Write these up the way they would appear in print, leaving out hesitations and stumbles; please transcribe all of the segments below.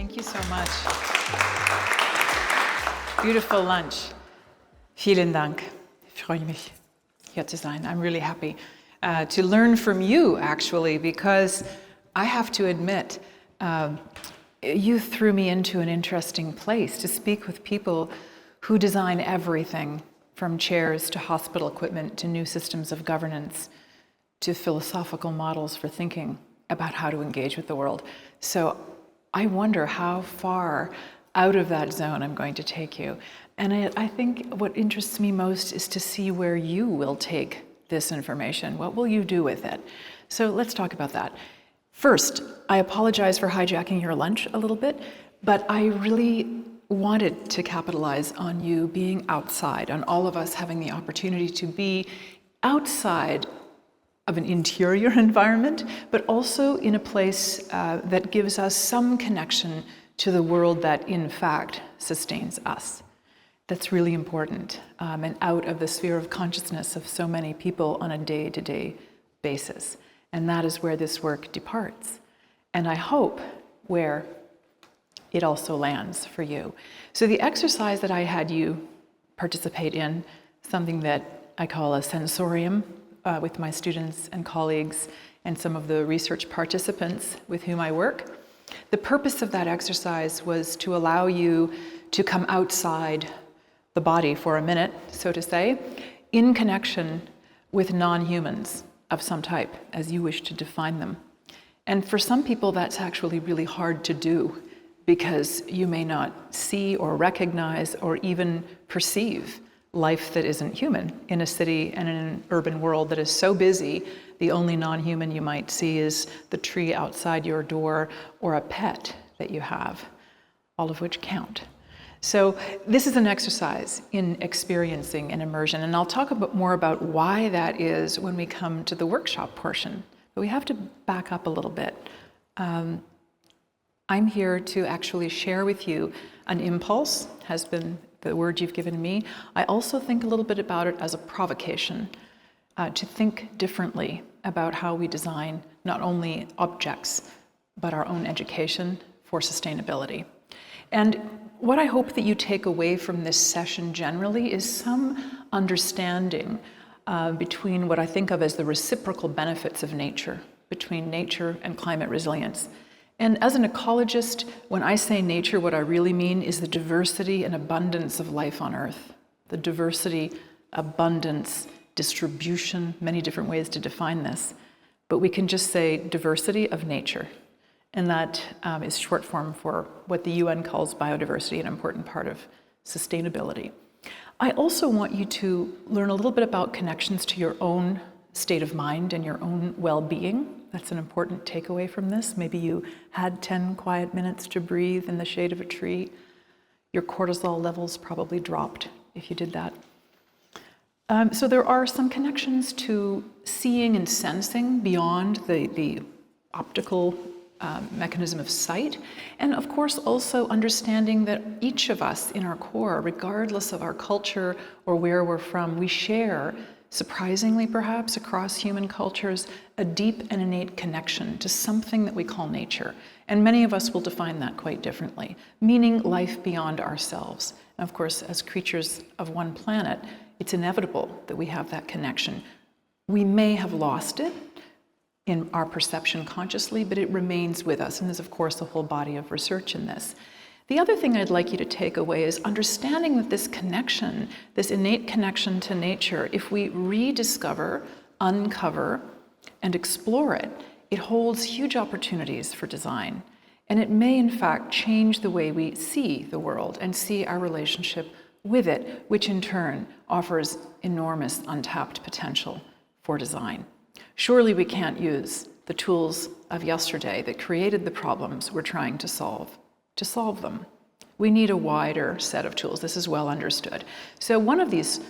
Thank you so much. Beautiful lunch. Vielen Dank. Ich freue mich, hier zu sein. I'm really happy to learn from you, actually, because I have to admit, you threw me into an interesting place to speak with people who design everything from chairs to hospital equipment to new systems of governance to philosophical models for thinking about how to engage with the world. So I wonder how far out of that zone I'm going to take you. And I think what interests me most is to see where you will take this information. What will you do with it? So let's talk about that. First, I apologize for hijacking your lunch a little bit, but I really wanted to capitalize on you being outside, on all of us having the opportunity to be outside of an interior environment, but also in a place that gives us some connection to the world that in fact sustains us. That's really important, and out of the sphere of consciousness of so many people on a day-to-day basis. And that is where this work departs. And I hope where it also lands for you. So the exercise that I had you participate in, something that I call a sensorium with my students and colleagues and some of the research participants with whom I work. The purpose of that exercise was to allow you to come outside the body for a minute, so to say, in connection with non-humans of some type, as you wish to define them. And for some people, that's actually really hard to do because you may not see or recognize or even perceive life that isn't human in a city and in an urban world that is so busy. The only non-human you might see is the tree outside your door or a pet that you have, all of which count. So this is an exercise in experiencing an immersion, and I'll talk more about why that is when we come to the workshop portion. But we have to back up a little bit. I'm here to actually share with you an impulse, has been the word you've given me. I also think a little bit about it as a provocation to think differently about how we design not only objects, but our own education for sustainability. And what I hope that you take away from this session generally is some understanding between what I think of as the reciprocal benefits of nature, between nature and climate resilience. And as an ecologist, when I say nature, what I really mean is the diversity and abundance of life on Earth. The diversity, abundance, distribution, many different ways to define this. But we can just say diversity of nature. And that is short form for what the UN calls biodiversity, an important part of sustainability. I also want you to learn a little bit about connections to your own state of mind and your own well-being. That's an important takeaway from this. Maybe you had 10 quiet minutes to breathe in the shade of a tree. Your cortisol levels probably dropped if you did that. So there are some connections to seeing and sensing beyond the optical mechanism of sight, and of course also understanding that each of us in our core, regardless of our culture or where we're from, we share, surprisingly perhaps across human cultures, a deep and innate connection to something that we call nature. And many of us will define that quite differently, meaning life beyond ourselves. And of course, as creatures of one planet, it's inevitable that we have that connection. We may have lost it in our perception consciously, but it remains with us. And there's, of course, a whole body of research in this. The other thing I'd like you to take away is understanding that this connection, this innate connection to nature, if we rediscover, uncover, and explore it, it holds huge opportunities for design. And it may, in fact, change the way we see the world and see our relationship with it, which in turn offers enormous untapped potential for design. Surely we can't use the tools of yesterday that created the problems we're trying to solve them. We need a wider set of tools. This is well understood. So one of these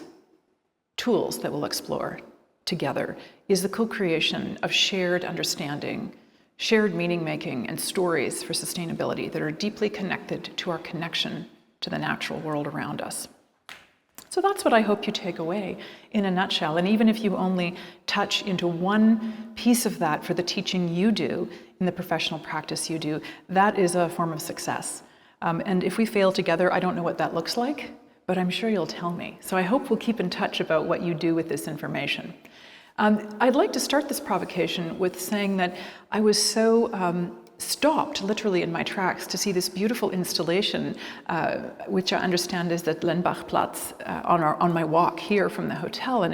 tools that we'll explore together is the co-creation of shared understanding, shared meaning-making, and stories for sustainability that are deeply connected to our connection to the natural world around us. So that's what I hope you take away in a nutshell. And even if you only touch into one piece of that for the teaching you do in the professional practice you do, that is a form of success. And if we fail together, I don't know what that looks like, but I'm sure you'll tell me. So I hope we'll keep in touch about what you do with this information. I'd like to start this provocation with saying that I was so stopped literally in my tracks to see this beautiful installation, which I understand is at Lenbachplatz on my walk here from the hotel.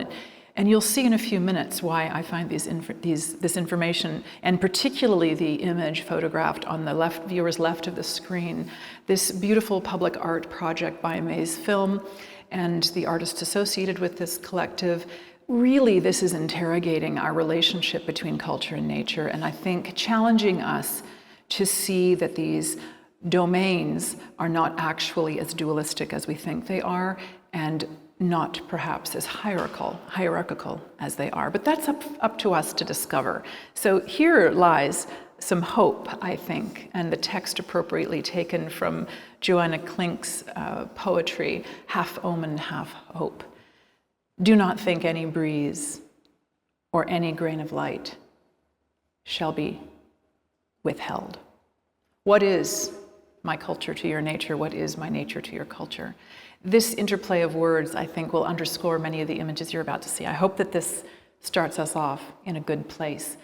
And you'll see in a few minutes why I find this information, and particularly the image photographed on the viewer's left of the screen, this beautiful public art project by Maze Film and the artists associated with this collective. Really, this is interrogating our relationship between culture and nature, and I think challenging us to see that these domains are not actually as dualistic as we think they are, and not perhaps as hierarchical as they are. But that's up to us to discover. So here lies some hope, I think, and the text appropriately taken from Joanna Klink's poetry, Half Omen, Half Hope. Do not think any breeze or any grain of light shall be withheld. What is my culture to your nature? What is my nature to your culture? This interplay of words, I think, will underscore many of the images you're about to see. I hope that this starts us off in a good place.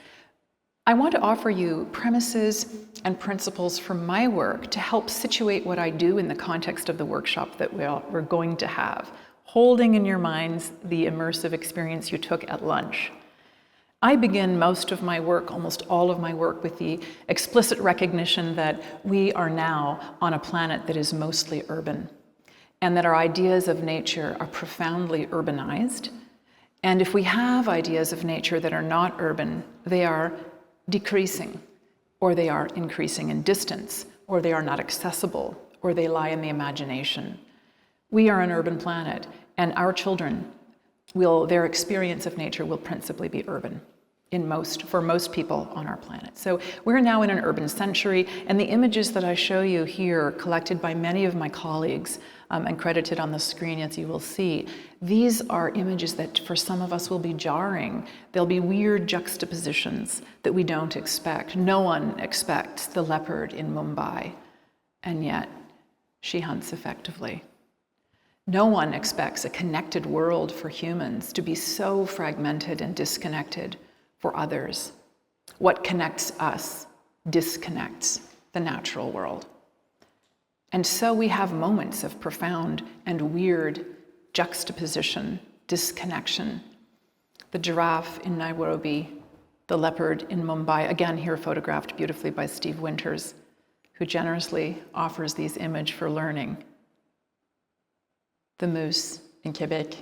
I want to offer you premises and principles from my work to help situate what I do in the context of the workshop that we're going to have, holding in your minds the immersive experience you took at lunch. I begin most of my work, almost all of my work, with the explicit recognition that we are now on a planet that is mostly urban, and that our ideas of nature are profoundly urbanized. And if we have ideas of nature that are not urban, they are decreasing, or they are increasing in distance, or they are not accessible, or they lie in the imagination. We are an urban planet, and our children their experience of nature will principally be urban for most people on our planet. So we're now in an urban century, and the images that I show you here, collected by many of my colleagues and credited on the screen, as you will see, these are images that for some of us will be jarring. There'll be weird juxtapositions that we don't expect. No one expects the leopard in Mumbai, and yet she hunts effectively. No one expects a connected world for humans to be so fragmented and disconnected for others. What connects us disconnects the natural world. And so we have moments of profound and weird juxtaposition, disconnection. The giraffe in Nairobi, the leopard in Mumbai, again here photographed beautifully by Steve Winters, who generously offers these images for learning. The moose in Quebec,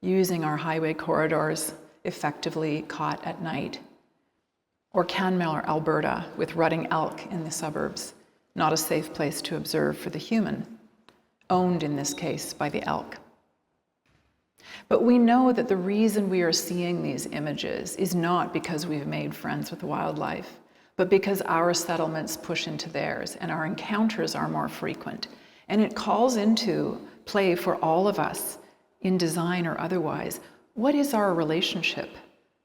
using our highway corridors, effectively caught at night. Or Canmore, Alberta, with rutting elk in the suburbs, not a safe place to observe for the human, owned in this case by the elk. But we know that the reason we are seeing these images is not because we've made friends with wildlife, but because our settlements push into theirs and our encounters are more frequent. And it calls into play for all of us, in design or otherwise, what is our relationship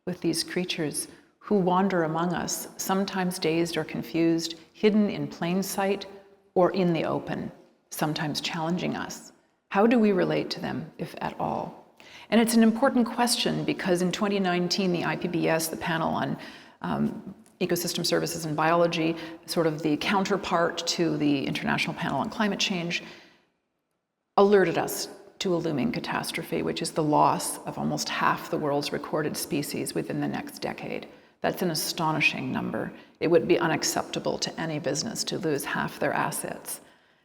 with these creatures who wander among us, sometimes dazed or confused, hidden in plain sight or in the open, sometimes challenging us? How do we relate to them, if at all? And it's an important question because in 2019, the IPBS, the panel on ecosystem services and biology, sort of the counterpart to the International Panel on Climate Change, alerted us to a looming catastrophe, which is the loss of almost half the world's recorded species within the next decade. That's an astonishing number. It would be unacceptable to any business to lose half their assets.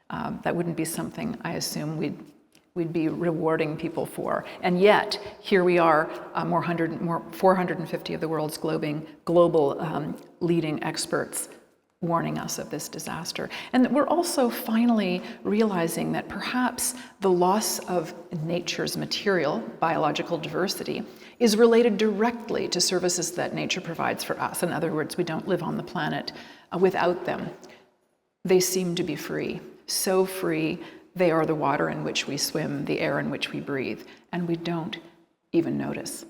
That wouldn't be something I assume we'd be rewarding people for. And yet, here we are, 450 of the world's global leading experts warning us of this disaster. And we're also finally realizing that perhaps the loss of nature's material, biological diversity, is related directly to services that nature provides for us. In other words, we don't live on the planet without them. They seem to be free, so free. They are the water in which we swim, the air in which we breathe, and we don't even notice.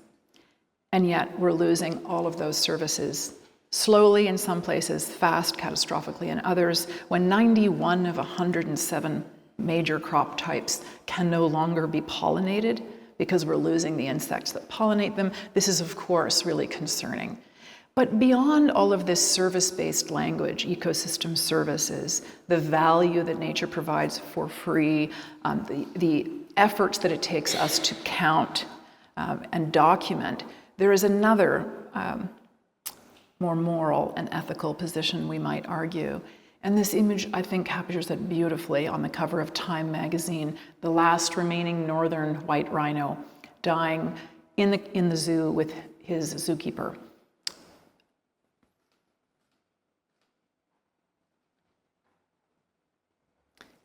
And yet we're losing all of those services Slowly in some places, fast, catastrophically in others, when 91 of 107 major crop types can no longer be pollinated because we're losing the insects that pollinate them. This is, of course, really concerning. But beyond all of this service-based language, ecosystem services, the value that nature provides for free, the efforts that it takes us to count and document, there is another more moral and ethical position, we might argue. And this image, I think, captures it beautifully on the cover of Time magazine, the last remaining northern white rhino dying in the zoo with his zookeeper.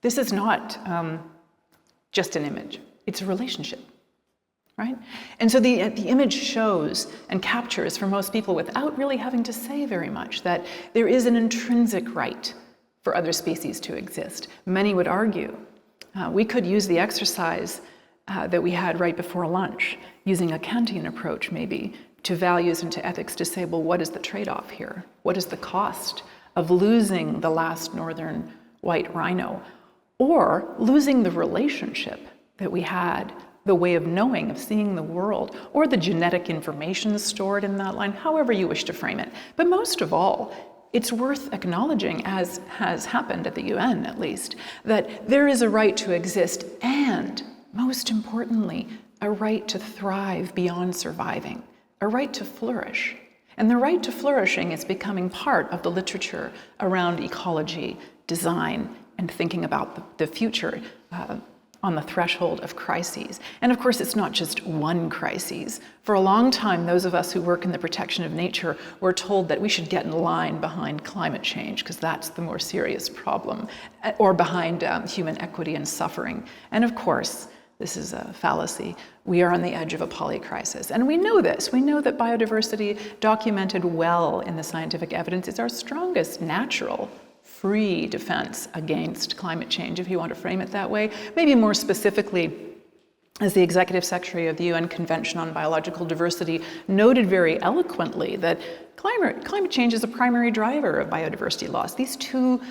This is not just an image, it's a relationship, right? And so the image shows and captures for most people, without really having to say very much, that there is an intrinsic right for other species to exist. Many would argue we could use the exercise that we had right before lunch, using a Kantian approach maybe, to values and to ethics, to say, well, what is the trade-off here? What is the cost of losing the last northern white rhino? Or losing the relationship that we had, the way of knowing, of seeing the world, or the genetic information stored in that line, however you wish to frame it. But most of all, it's worth acknowledging, as has happened at the UN at least, that there is a right to exist and, most importantly, a right to thrive beyond surviving, a right to flourish. And the right to flourishing is becoming part of the literature around ecology, design, and thinking about the future on the threshold of crises. And of course, it's not just one crisis. For a long time, those of us who work in the protection of nature were told that we should get in line behind climate change, because that's the more serious problem, or behind human equity and suffering. And of course, this is a fallacy. We are on the edge of a polycrisis. And we know this. We know that biodiversity, documented well in the scientific evidence, is our strongest natural free defense against climate change, if you want to frame it that way. Maybe more specifically, as the Executive Secretary of the UN Convention on Biological Diversity noted very eloquently, that climate change is a primary driver of biodiversity loss. These two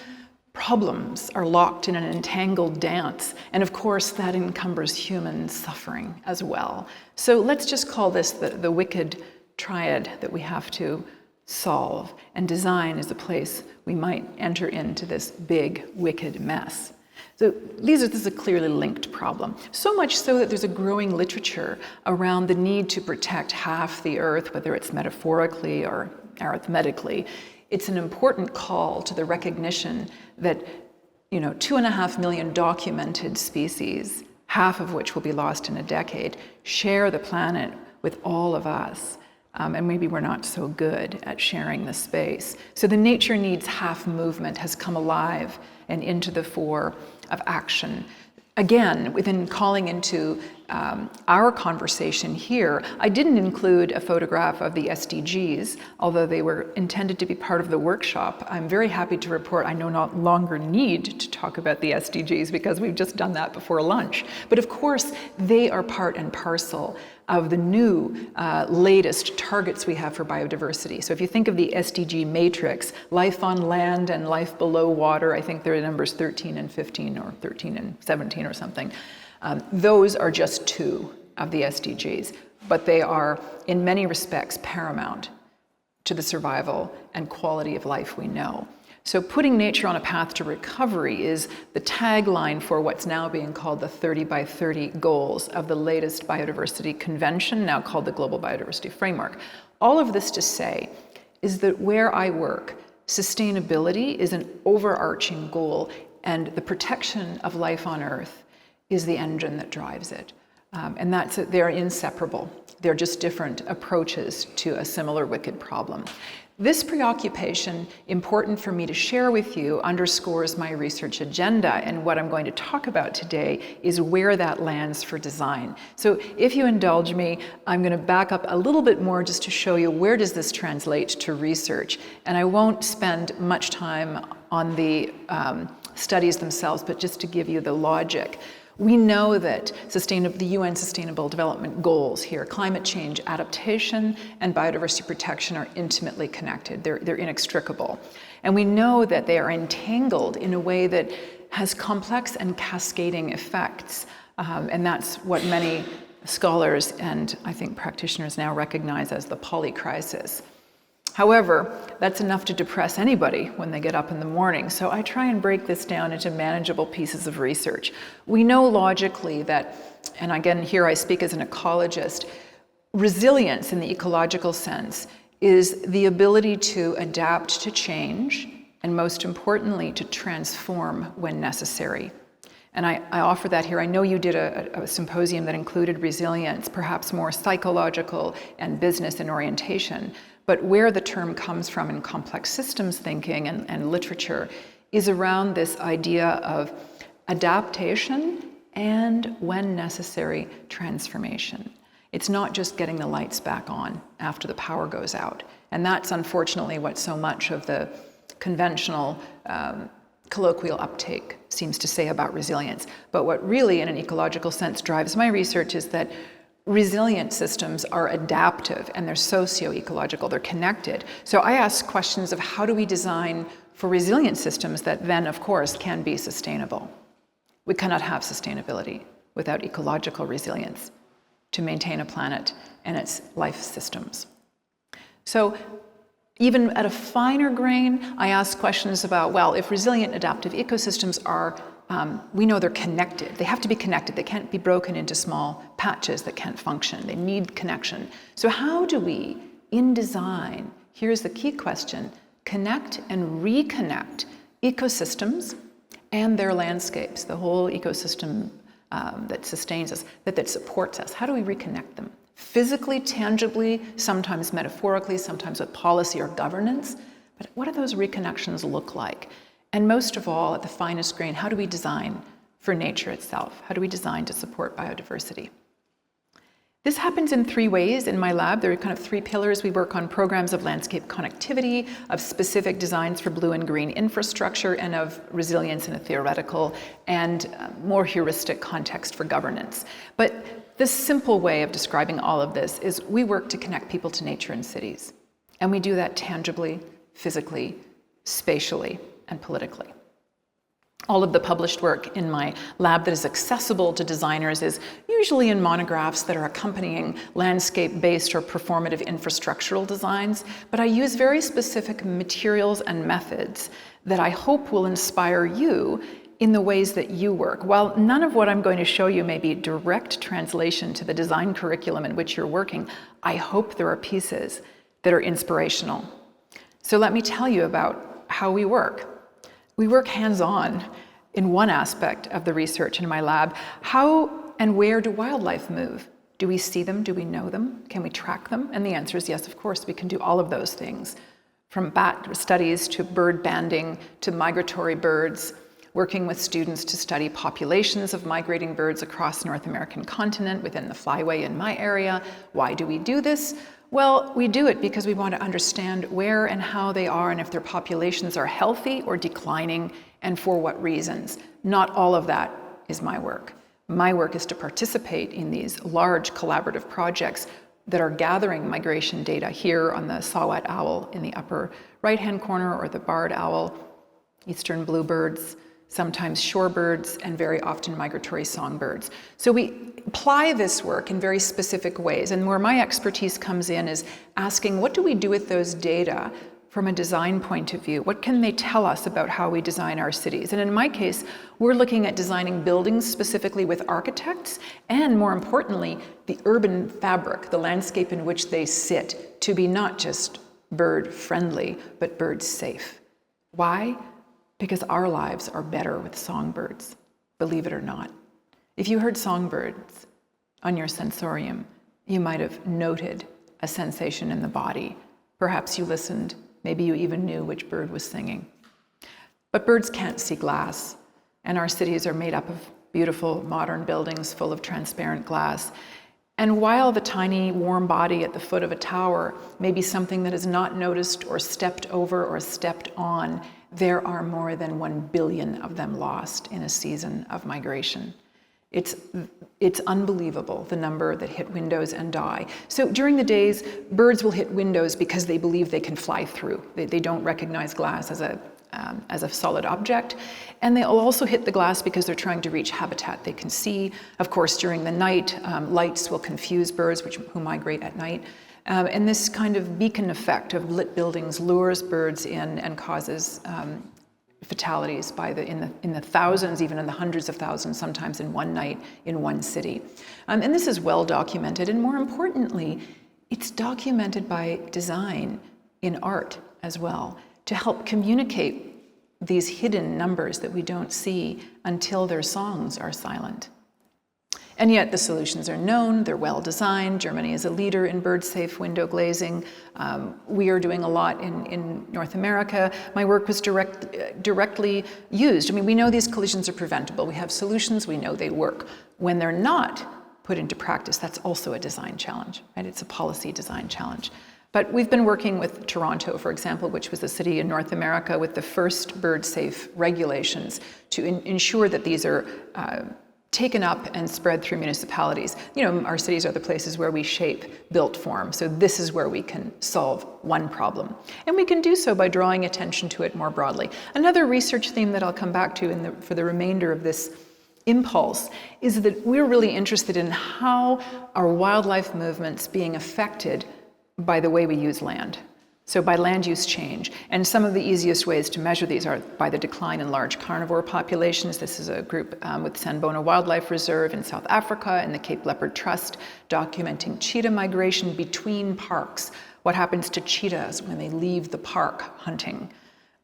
problems are locked in an entangled dance, and of course that encumbers human suffering as well. So let's just call this the wicked triad that we have to solve, and design is a place we might enter into this big, wicked mess. So this is a clearly linked problem. So much so that there's a growing literature around the need to protect half the Earth, whether it's metaphorically or arithmetically. It's an important call to the recognition that 2.5 million documented species, half of which will be lost in a decade, share the planet with all of us. And maybe we're not so good at sharing the space. So the nature needs half movement has come alive and into the fore of action. Again, within calling into our conversation here, I didn't include a photograph of the SDGs, although they were intended to be part of the workshop. I'm very happy to report I no longer need to talk about the SDGs because we've just done that before lunch. But of course, they are part and parcel of the new latest targets we have for biodiversity. So if you think of the SDG matrix, life on land and life below water, I think they're numbers 13 and 15 or 13 and 17 or something. Those are just two of the SDGs, but they are in many respects paramount to the survival and quality of life we know. So putting nature on a path to recovery is the tagline for what's now being called the 30 by 30 goals of the latest biodiversity convention, now called the Global Biodiversity Framework. All of this to say is that where I work, sustainability is an overarching goal, and the protection of life on Earth is the engine that drives it. And they're inseparable. They're just different approaches to a similar wicked problem. This preoccupation, important for me to share with you, underscores my research agenda, and what I'm going to talk about today is where that lands for design. So if you indulge me, I'm going to back up a little bit more just to show you where does this translate to research. And I won't spend much time on the studies themselves, but just to give you the logic. We know that the UN Sustainable Development Goals here, climate change, adaptation, and biodiversity protection are intimately connected. They're inextricable. And we know that they are entangled in a way that has complex and cascading effects. And that's what many scholars and I think practitioners now recognize as the polycrisis. However, that's enough to depress anybody when they get up in the morning. So I try and break this down into manageable pieces of research. We know logically that, and again, here I speak as an ecologist, resilience in the ecological sense is the ability to adapt to change, and most importantly, to transform when necessary. And I offer that here. I know you did a symposium that included resilience, perhaps more psychological and business in orientation. But where the term comes from in complex systems thinking and literature is around this idea of adaptation and, when necessary, transformation. It's not just getting the lights back on after the power goes out. And that's unfortunately what so much of the conventional colloquial uptake seems to say about resilience. But what really, in an ecological sense, drives my research is that resilient systems are adaptive and they're socio-ecological, they're connected. So I ask questions of how do we design for resilient systems that then, of course, can be sustainable. We cannot have sustainability without ecological resilience to maintain a planet and its life systems. So even at a finer grain, I ask questions about, well, if resilient adaptive ecosystems are we know they're connected. They have to be connected. They can't be broken into small patches that can't function. They need connection. So how do we, in design, here's the key question, connect and reconnect ecosystems and their landscapes, the whole ecosystem that sustains us, that supports us? How do we reconnect them? Physically, tangibly, sometimes metaphorically, sometimes with policy or governance. But what do those reconnections look like? And most of all, at the finest grain, how do we design for nature itself? How do we design to support biodiversity? This happens in three ways in my lab. There are kind of three pillars. We work on programs of landscape connectivity, of specific designs for blue and green infrastructure, and of resilience in a theoretical and more heuristic context for governance. But the simple way of describing all of this is we work to connect people to nature in cities. And we do that tangibly, physically, spatially, and politically. All of the published work in my lab that is accessible to designers is usually in monographs that are accompanying landscape-based or performative infrastructural designs, but I use very specific materials and methods that I hope will inspire you in the ways that you work. While none of what I'm going to show you may be direct translation to the design curriculum in which you're working, I hope there are pieces that are inspirational. So let me tell you about how we work. We work hands-on in one aspect of the research in my lab. How and where do wildlife move? Do we see them? Do we know them? Can we track them? And the answer is yes, of course, we can do all of those things. From bat studies to bird banding to migratory birds, working with students to study populations of migrating birds across the North American continent within the flyway in my area. Why do we do this? Well, we do it because we want to understand where and how they are and if their populations are healthy or declining and for what reasons. Not all of that is my work. My work is to participate in these large collaborative projects that are gathering migration data here on the saw-whet owl in the upper right-hand corner, or the barred owl, eastern bluebirds, sometimes shorebirds, and very often migratory songbirds. So we apply this work in very specific ways, and where my expertise comes in is asking, what do we do with those data from a design point of view? What can they tell us about how we design our cities? And in my case, we're looking at designing buildings specifically with architects, and more importantly, the urban fabric, the landscape in which they sit, to be not just bird-friendly, but bird-safe. Why? Because our lives are better with songbirds, believe it or not. If you heard songbirds on your sensorium, you might have noted a sensation in the body. Perhaps you listened, maybe you even knew which bird was singing. But birds can't see glass, and our cities are made up of beautiful modern buildings full of transparent glass. And while the tiny warm body at the foot of a tower may be something that is not noticed or stepped over or stepped on, there are more than 1 billion of them lost in a season of migration. It's unbelievable, the number that hit windows and die. So during the days, birds will hit windows because they believe they can fly through. They don't recognize glass as a solid object. And they'll also hit the glass because they're trying to reach habitat they can see. Of course, during the night, lights will confuse birds who migrate at night. And this kind of beacon effect of lit buildings lures birds in and causes fatalities in the thousands, even in the hundreds of thousands, sometimes in one night in one city. And this is well documented, and more importantly, it's documented by design in art as well, to help communicate these hidden numbers that we don't see until their songs are silent. And yet the solutions are known, they're well designed. Germany is a leader in bird-safe window glazing. We are doing a lot in North America. My work was directly used. I mean, we know these collisions are preventable. We have solutions, we know they work. When they're not put into practice, that's also a design challenge, right? It's a policy design challenge. But we've been working with Toronto, for example, which was a city in North America with the first bird-safe regulations to ensure that these are taken up and spread through municipalities. You know, our cities are the places where we shape built form, so this is where we can solve one problem. And we can do so by drawing attention to it more broadly. Another research theme that I'll come back to for the remainder of this impulse is that we're really interested in how are wildlife movements being affected by the way we use land. So by land use change. And some of the easiest ways to measure these are by the decline in large carnivore populations. This is a group with Sanbona Wildlife Reserve in South Africa and the Cape Leopard Trust documenting cheetah migration between parks. What happens to cheetahs when they leave the park hunting?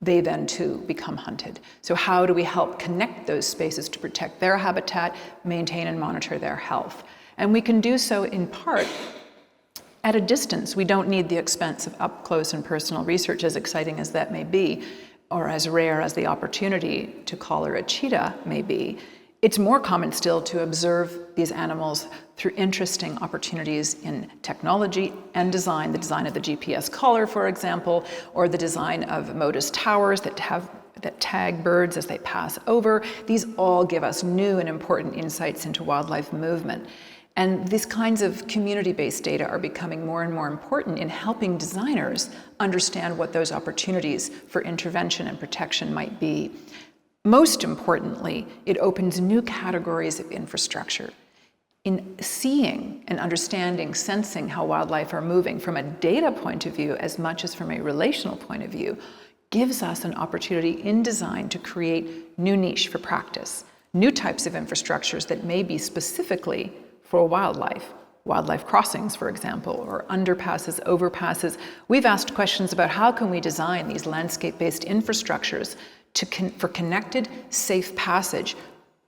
They then too become hunted. So how do we help connect those spaces to protect their habitat, maintain and monitor their health? And we can do so in part at a distance. We don't need the expense of up-close and personal research, as exciting as that may be, or as rare as the opportunity to collar a cheetah may be. It's more common still to observe these animals through interesting opportunities in technology and design, the design of the GPS collar, for example, or the design of Modus towers that tag birds as they pass over. These all give us new and important insights into wildlife movement. And these kinds of community-based data are becoming more and more important in helping designers understand what those opportunities for intervention and protection might be. Most importantly, it opens new categories of infrastructure. In seeing and understanding, sensing how wildlife are moving from a data point of view as much as from a relational point of view, gives us an opportunity in design to create new niche for practice, new types of infrastructures that may be specifically for wildlife crossings, for example, or underpasses, overpasses. We've asked questions about how can we design these landscape-based infrastructures for connected, safe passage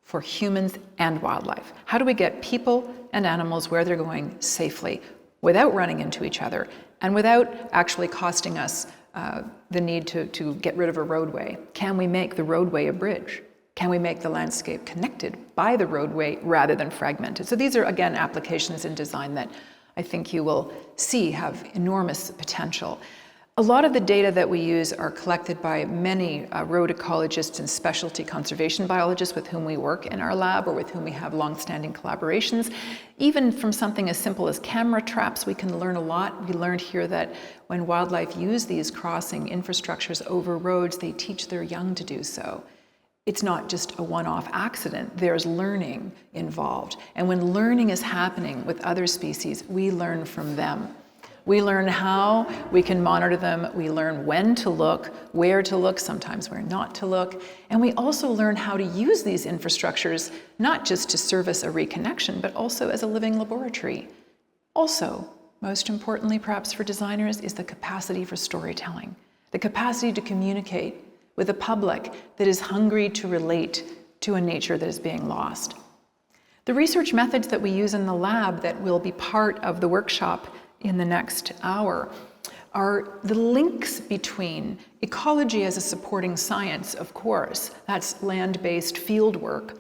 for humans and wildlife. How do we get people and animals where they're going safely without running into each other and without actually costing us the need to get rid of a roadway? Can we make the roadway a bridge? Can we make the landscape connected by the roadway rather than fragmented? So these are, again, applications in design that I think you will see have enormous potential. A lot of the data that we use are collected by many road ecologists and specialty conservation biologists with whom we work in our lab or with whom we have long-standing collaborations. Even from something as simple as camera traps, we can learn a lot. We learned here that when wildlife use these crossing infrastructures over roads, they teach their young to do so. It's not just a one-off accident, there's learning involved. And when learning is happening with other species, we learn from them. We learn how we can monitor them, we learn when to look, where to look, sometimes where not to look, and we also learn how to use these infrastructures, not just to service a reconnection, but also as a living laboratory. Also, most importantly perhaps for designers, is the capacity for storytelling, the capacity to communicate with a public that is hungry to relate to a nature that is being lost. The research methods that we use in the lab that will be part of the workshop in the next hour are the links between ecology as a supporting science, of course, that's land-based field work,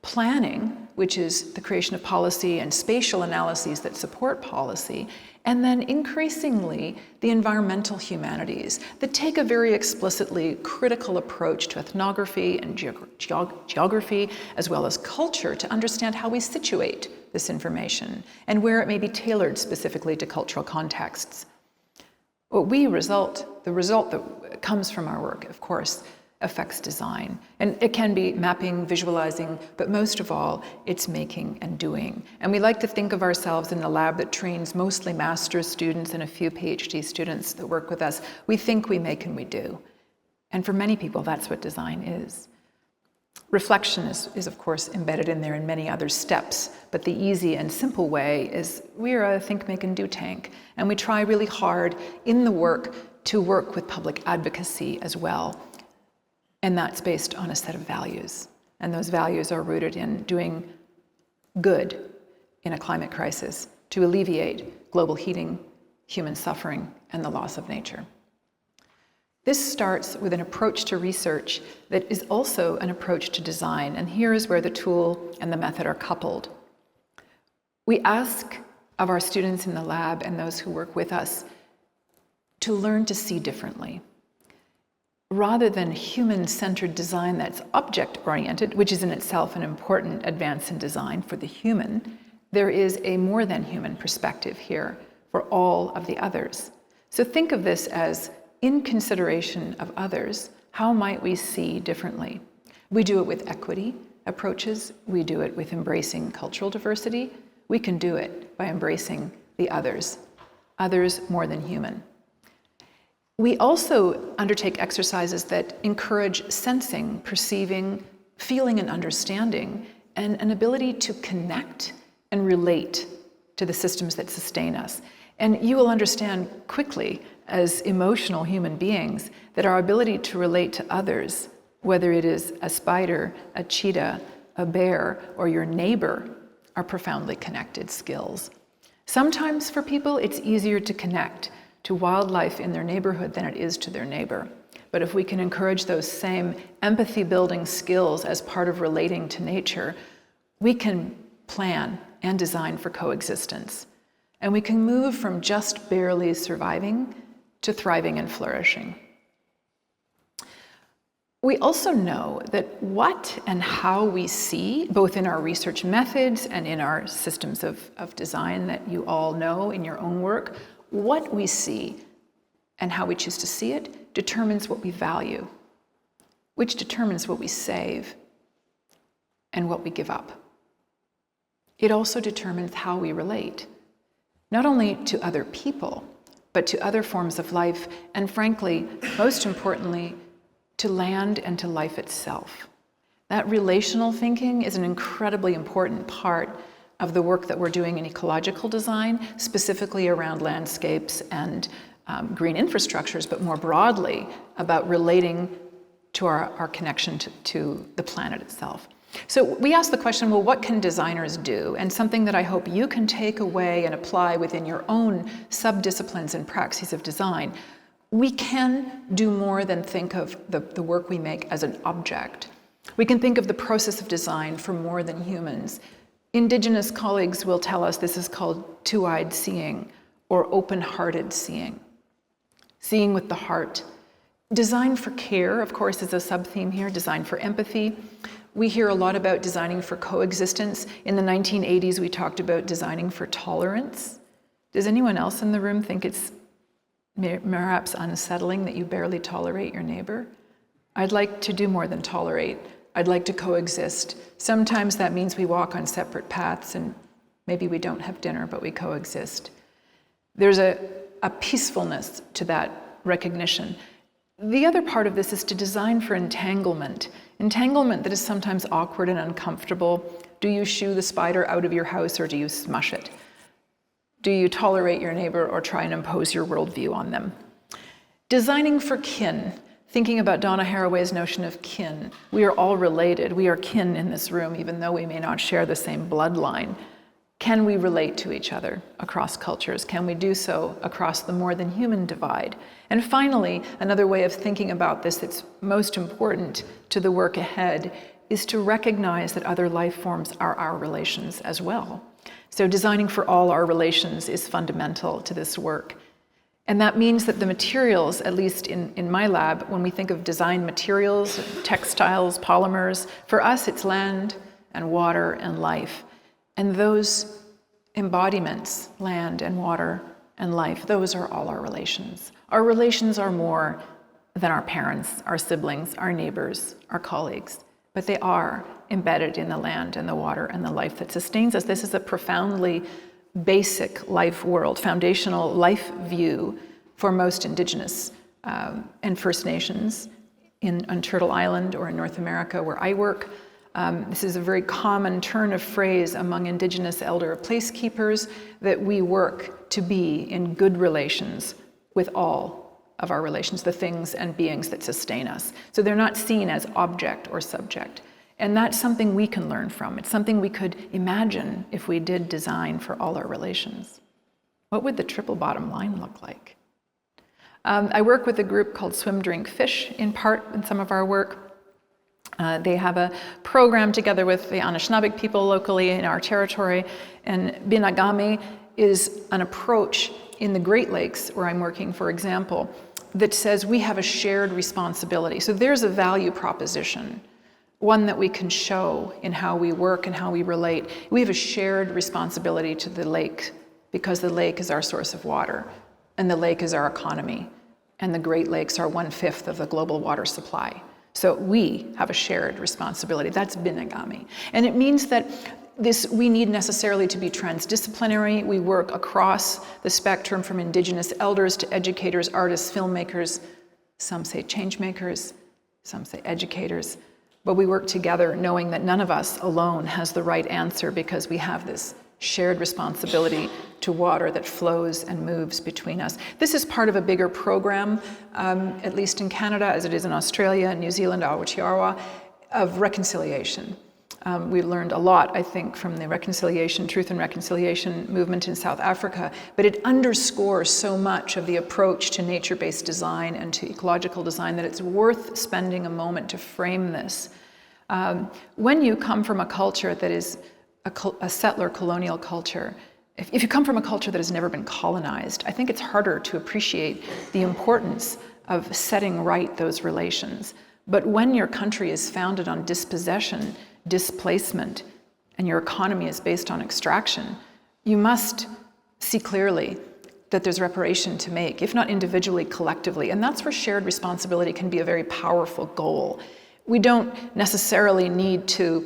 planning, which is the creation of policy and spatial analyses that support policy, and then increasingly the environmental humanities that take a very explicitly critical approach to ethnography and geography, as well as culture, to understand how we situate this information and where it may be tailored specifically to cultural contexts. The result that comes from our work, of course, affects design. And it can be mapping, visualizing, but most of all, it's making and doing. And we like to think of ourselves in a lab that trains mostly master's students and a few PhD students that work with us. We think, we make, and we do. And for many people, that's what design is. Reflection is of course embedded in there in many other steps, but the easy and simple way is we're a think, make, and do tank, and we try really hard in the work to work with public advocacy as well. And that's based on a set of values. And those values are rooted in doing good in a climate crisis to alleviate global heating, human suffering, and the loss of nature. This starts with an approach to research that is also an approach to design, and here is where the tool and the method are coupled. We ask of our students in the lab and those who work with us to learn to see differently. Rather than human-centered design that's object-oriented, which is in itself an important advance in design for the human, there is a more than human perspective here for all of the others. So think of this as, in consideration of others, how might we see differently? We do it with equity approaches. We do it with embracing cultural diversity. We can do it by embracing the others more than human. We also undertake exercises that encourage sensing, perceiving, feeling, and understanding, and an ability to connect and relate to the systems that sustain us. And you will understand quickly, as emotional human beings, that our ability to relate to others, whether it is a spider, a cheetah, a bear, or your neighbor, are profoundly connected skills. Sometimes for people, it's easier to connect to wildlife in their neighborhood than it is to their neighbor. But if we can encourage those same empathy-building skills as part of relating to nature, we can plan and design for coexistence. And we can move from just barely surviving to thriving and flourishing. We also know that what and how we see, both in our research methods and in our systems of design that you all know in your own work, what we see and how we choose to see it determines what we value, which determines what we save and what we give up. It also determines how we relate, not only to other people, but to other forms of life, and frankly, most importantly, to land and to life itself. That relational thinking is an incredibly important part of the work that we're doing in ecological design, specifically around landscapes and green infrastructures, but more broadly about relating to our connection to the planet itself. So we asked the question, well, what can designers do? And something that I hope you can take away and apply within your own subdisciplines and praxis of design. We can do more than think of the work we make as an object. We can think of the process of design for more than humans. Indigenous colleagues will tell us this is called two-eyed seeing or open-hearted seeing. Seeing with the heart. Design for care, of course, is a sub-theme here, design for empathy. We hear a lot about designing for coexistence. In the 1980s, we talked about designing for tolerance. Does anyone else in the room think it's perhaps unsettling that you barely tolerate your neighbor? I'd like to do more than tolerate. I'd like to coexist. Sometimes that means we walk on separate paths and maybe we don't have dinner, but we coexist. There's a peacefulness to that recognition. The other part of this is to design for entanglement. Entanglement that is sometimes awkward and uncomfortable. Do you shoo the spider out of your house or do you smush it? Do you tolerate your neighbor or try and impose your worldview on them? Designing for kin. Thinking about Donna Haraway's notion of kin. We are all related. We are kin in this room, even though we may not share the same bloodline. Can we relate to each other across cultures? Can we do so across the more than human divide? And finally, another way of thinking about this that's most important to the work ahead is to recognize that other life forms are our relations as well. So designing for all our relations is fundamental to this work. And that means that the materials, at least in my lab, when we think of design materials, textiles, polymers, for us it's land and water and life. And those embodiments, land and water and life, those are all our relations. Our relations are more than our parents, our siblings, our neighbors, our colleagues, but they are embedded in the land and the water and the life that sustains us. This is a profoundly basic life world, foundational life view for most Indigenous and First Nations on Turtle Island or in North America where I work. This is a very common turn of phrase among Indigenous elder placekeepers, that we work to be in good relations with all of our relations, the things and beings that sustain us. So they're not seen as object or subject. And that's something we can learn from. It's something we could imagine if we did design for all our relations. What would the triple bottom line look like? I work with a group called Swim, Drink, Fish, in part in some of our work. They have a program together with the Anishinaabe people locally in our territory, and Binagami is an approach in the Great Lakes, where I'm working, for example, that says we have a shared responsibility. So there's a value proposition, one that we can show in how we work and how we relate. We have a shared responsibility to the lake because the lake is our source of water, and the lake is our economy, and the Great Lakes are 1/5 of the global water supply. So we have a shared responsibility. That's Binagami. And it means that we need necessarily to be transdisciplinary. We work across the spectrum from Indigenous elders to educators, artists, filmmakers. Some say change makers, some say educators. But we work together knowing that none of us alone has the right answer because we have this shared responsibility to water that flows and moves between us. This is part of a bigger program, at least in Canada, as it is in Australia, New Zealand, Awachiarwa, of reconciliation. We learned a lot, I think, from the Truth and Reconciliation movement in South Africa, but it underscores so much of the approach to nature-based design and to ecological design that it's worth spending a moment to frame this. When you come from a culture that is a settler colonial culture, if you come from a culture that has never been colonized, I think it's harder to appreciate the importance of setting right those relations. But when your country is founded on dispossession, displacement, and your economy is based on extraction, you must see clearly that there's reparation to make, if not individually, collectively. And that's where shared responsibility can be a very powerful goal. We don't necessarily need to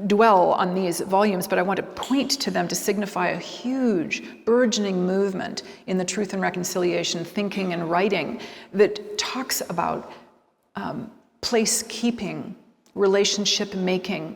dwell on these volumes, but I want to point to them to signify a huge, burgeoning movement in the truth and reconciliation thinking and writing that talks about place-keeping, relationship making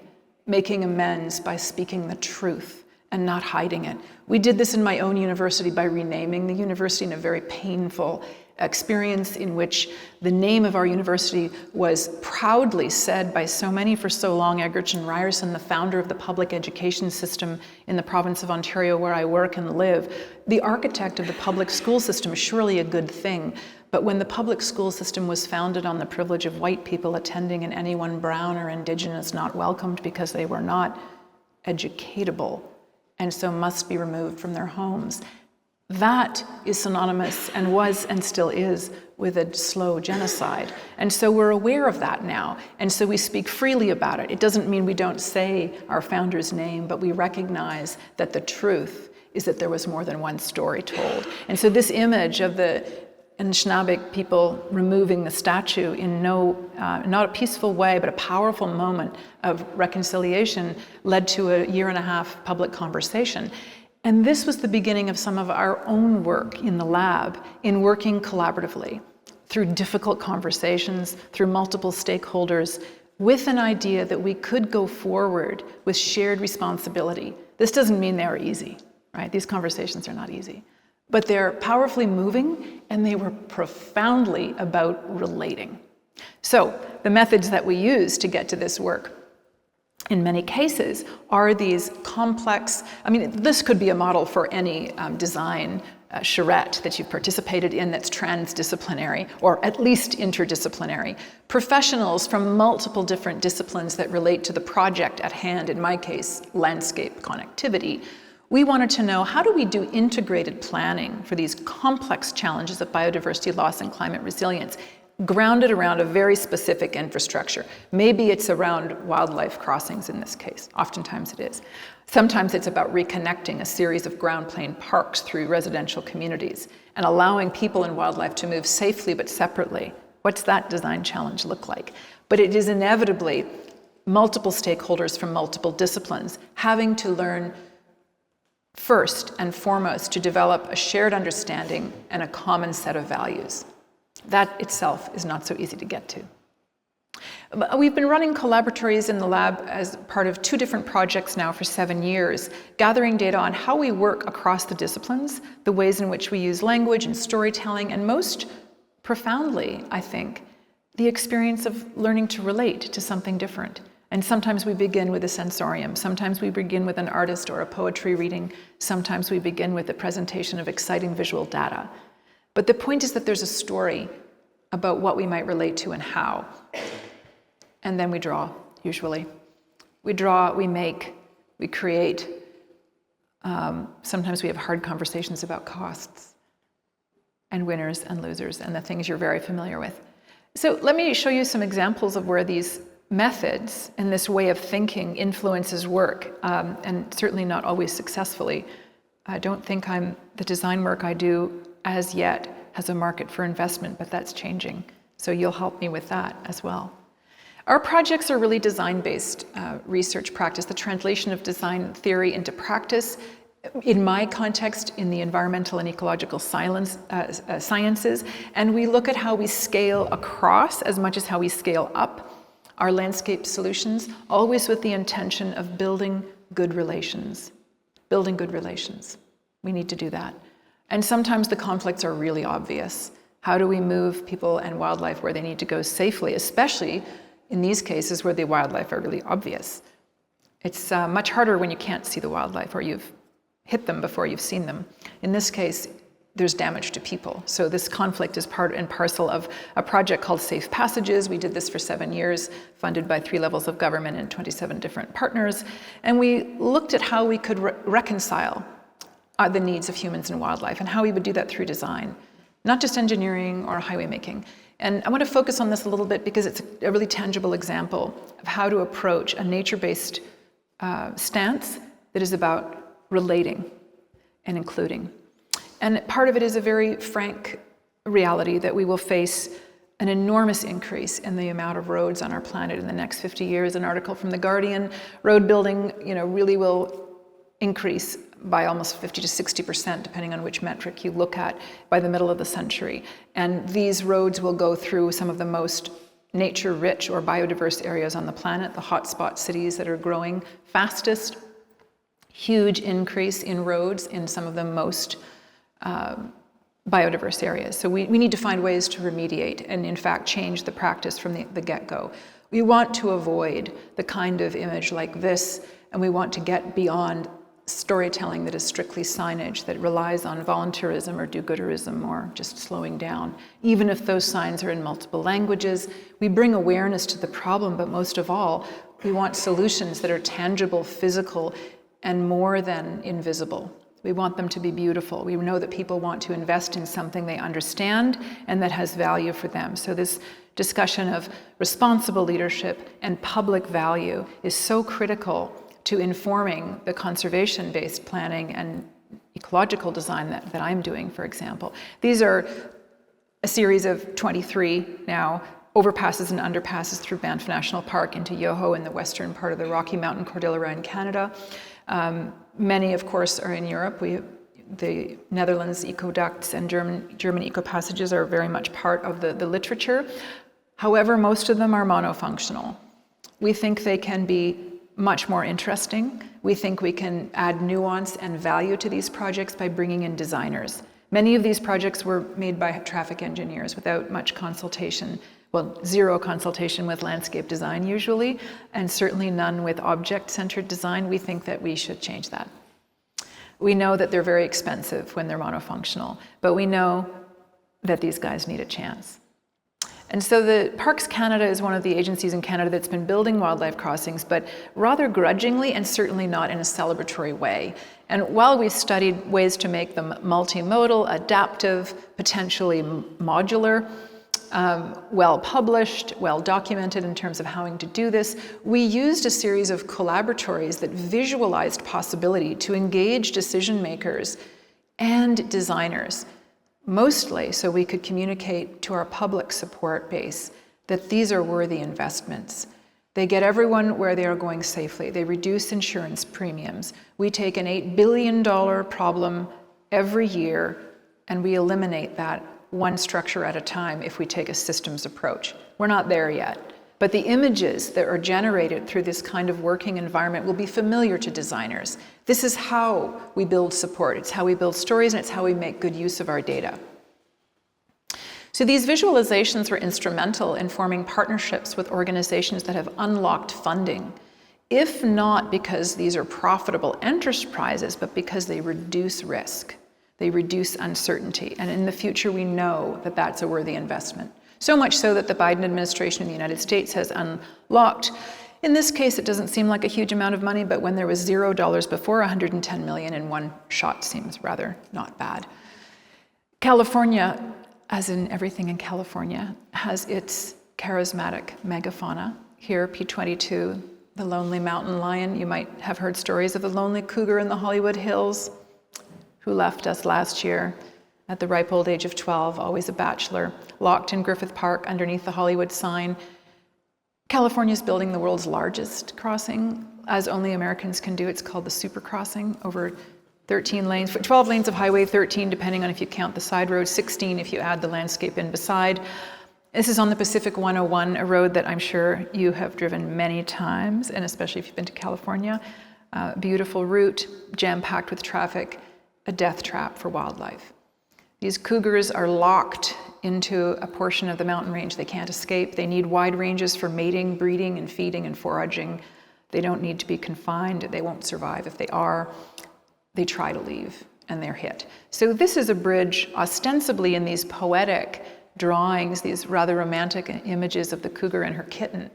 amends by speaking the truth and not hiding it. We did this in my own university by renaming the university in a very painful experience in which the name of our university was proudly said by so many for so long. Egerton Ryerson, the founder of the public education system in the province of Ontario where I work and live, the architect of the public school system is surely a good thing. But when the public school system was founded on the privilege of white people attending and anyone brown or Indigenous not welcomed because they were not educatable and so must be removed from their homes, that is synonymous and was and still is with a slow genocide. And so we're aware of that now. And so we speak freely about it. It doesn't mean we don't say our founder's name, but we recognize that the truth is that there was more than one story told. And so this image of the Anishinaabe people removing the statue in not a peaceful way, but a powerful moment of reconciliation led to a 1.5-year public conversation. And this was the beginning of some of our own work in the lab, in working collaboratively through difficult conversations, through multiple stakeholders, with an idea that we could go forward with shared responsibility. This doesn't mean they are easy, right? These conversations are not easy. But they're powerfully moving, and they were profoundly about relating. So the methods that we use to get to this work, in many cases, are these complex, this could be a model for any design charrette that you've participated in that's transdisciplinary, or at least interdisciplinary. Professionals from multiple different disciplines that relate to the project at hand, in my case, landscape connectivity. We wanted to know, how do we do integrated planning for these complex challenges of biodiversity loss and climate resilience, grounded around a very specific infrastructure? Maybe it's around wildlife crossings in this case. Oftentimes it is. Sometimes it's about reconnecting a series of ground plane parks through residential communities and allowing people and wildlife to move safely but separately. What's that design challenge look like? But it is inevitably multiple stakeholders from multiple disciplines having to learn first and foremost to develop a shared understanding and a common set of values. That itself is not so easy to get to. We've been running collaboratories in the lab as part of 2 different projects now for 7 years, gathering data on how we work across the disciplines, the ways in which we use language and storytelling, and most profoundly, I think, the experience of learning to relate to something different. And sometimes we begin with a sensorium, sometimes we begin with an artist or a poetry reading, sometimes we begin with the presentation of exciting visual data. But the point is that there's a story about what we might relate to and how. And then we draw, usually. We draw, we make, we create. Sometimes we have hard conversations about costs and winners and losers and the things you're very familiar with. So let me show you some examples of where these methods and this way of thinking influences work, and certainly not always successfully. I don't think the design work I do as yet has a market for investment, but that's changing. So you'll help me with that as well. Our projects are really design-based research practice, the translation of design theory into practice. In my context, in the environmental and ecological sciences, and we look at how we scale across as much as how we scale up our landscape solutions, always with the intention of building good relations. Building good relations. We need to do that. And sometimes the conflicts are really obvious. How do we move people and wildlife where they need to go safely, especially in these cases where the wildlife are really obvious? It's much harder when you can't see the wildlife or you've hit them before you've seen them. In this case, there's damage to people. So this conflict is part and parcel of a project called Safe Passages. We did this for 7 years, funded by 3 levels of government and 27 different partners. And we looked at how we could reconcile the needs of humans and wildlife and how we would do that through design, not just engineering or highway making. And I want to focus on this a little bit because it's a really tangible example of how to approach a nature-based stance that is about relating and including. And part of it is a very frank reality that we will face an enormous increase in the amount of roads on our planet in the next 50 years. An article from The Guardian, road building, really will increase by almost 50 to 60%, depending on which metric you look at, by the middle of the century. And these roads will go through some of the most nature-rich or biodiverse areas on the planet, the hotspot cities that are growing fastest. Huge increase in roads in some of the most biodiverse areas. So we need to find ways to remediate and, in fact, change the practice from the get-go. We want to avoid the kind of image like this, and we want to get beyond storytelling that is strictly signage, that relies on volunteerism or do-gooderism or just slowing down. Even if those signs are in multiple languages, we bring awareness to the problem, but most of all, we want solutions that are tangible, physical, and more than invisible. We want them to be beautiful. We know that people want to invest in something they understand and that has value for them. So this discussion of responsible leadership and public value is so critical to informing the conservation-based planning and ecological design that I'm doing, for example. These are a series of 23 now overpasses and underpasses through Banff National Park into Yoho in the western part of the Rocky Mountain Cordillera in Canada. Many, of course, are in Europe. The Netherlands ecoducts and German ecopassages are very much part of the literature. However, most of them are monofunctional. We think they can be much more interesting. We think we can add nuance and value to these projects by bringing in designers. Many of these projects were made by traffic engineers without much consultation. Well, zero consultation with landscape design usually, and certainly none with object-centered design. We think that we should change that. We know that they're very expensive when they're monofunctional, but we know that these guys need a chance. And so the Parks Canada is one of the agencies in Canada that's been building wildlife crossings, but rather grudgingly and certainly not in a celebratory way. And while we studied ways to make them multimodal, adaptive, potentially modular, well published, well documented in terms of how to do this, we used a series of collaboratories that visualized possibility to engage decision makers and designers, mostly so we could communicate to our public support base that these are worthy investments. They get everyone where they are going safely. They reduce insurance premiums. We take an $8 billion problem every year and we eliminate that one structure at a time if we take a systems approach. We're not there yet. But the images that are generated through this kind of working environment will be familiar to designers. This is how we build support. It's how we build stories, and it's how we make good use of our data. So these visualizations were instrumental in forming partnerships with organizations that have unlocked funding, if not because these are profitable enterprises, but because they reduce risk. They reduce uncertainty. And in the future, we know that that's a worthy investment. So much so that the Biden administration in the United States has unlocked. In this case, it doesn't seem like a huge amount of money, but when there was $0 before, 110 million in one shot seems rather not bad. California, as in everything in California, has its charismatic megafauna. Here, P22, the lonely mountain lion. You might have heard stories of the lonely cougar in the Hollywood Hills, who left us last year at the ripe old age of 12, always a bachelor, locked in Griffith Park underneath the Hollywood sign. California's building the world's largest crossing, as only Americans can do. It's called the Super Crossing, over 13 lanes, 12 lanes of highway, 13 depending on if you count the side roads, 16 if you add the landscape in beside. This is on the Pacific 101, a road that I'm sure you have driven many times, and especially if you've been to California. Beautiful route, jam-packed with traffic, a death trap for wildlife. These cougars are locked into a portion of the mountain range they can't escape. They need wide ranges for mating, breeding, and feeding and foraging. They don't need to be confined. They won't survive. If they are, they try to leave and they're hit. So this is a bridge ostensibly in these poetic drawings, these rather romantic images of the cougar and her kitten.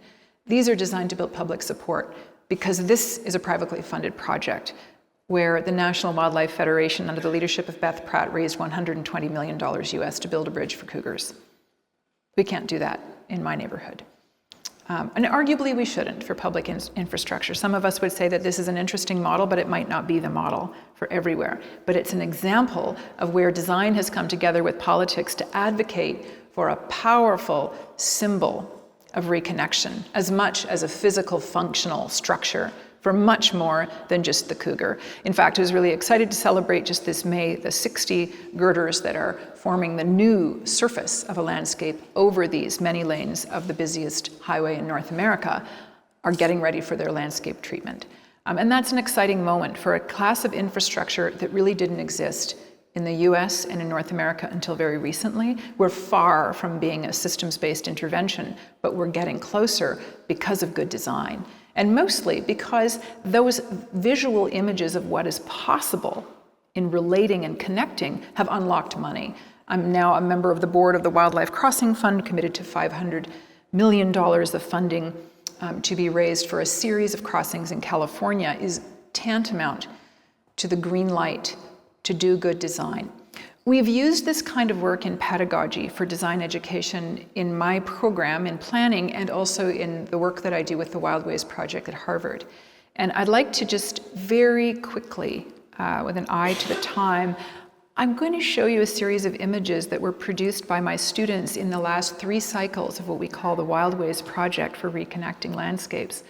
These are designed to build public support because this is a privately funded project where the National Wildlife Federation, under the leadership of Beth Pratt, raised $120 million US to build a bridge for cougars. We can't do that in my neighborhood. And arguably we shouldn't for public infrastructure. Some of us would say that this is an interesting model, but it might not be the model for everywhere. But it's an example of where design has come together with politics to advocate for a powerful symbol of reconnection, as much as a physical functional structure for much more than just the cougar. In fact, I was really excited to celebrate just this May the 60 girders that are forming the new surface of a landscape over these many lanes of the busiest highway in North America are getting ready for their landscape treatment. And that's an exciting moment for a class of infrastructure that really didn't exist in the US and in North America until very recently. We're far from being a systems-based intervention, but we're getting closer because of good design. And mostly because those visual images of what is possible in relating and connecting have unlocked money. I'm now a member of the board of the Wildlife Crossing Fund, committed to $500 million of funding to be raised for a series of crossings in California is tantamount to the green light to do good design. We've used this kind of work in pedagogy for design education in my program in planning and also in the work that I do with the Wildways Project at Harvard. And I'd like to just very quickly, with an eye to the time, I'm going to show you a series of images that were produced by my students in the last 3 cycles of what we call the Wildways Project for Reconnecting Landscapes.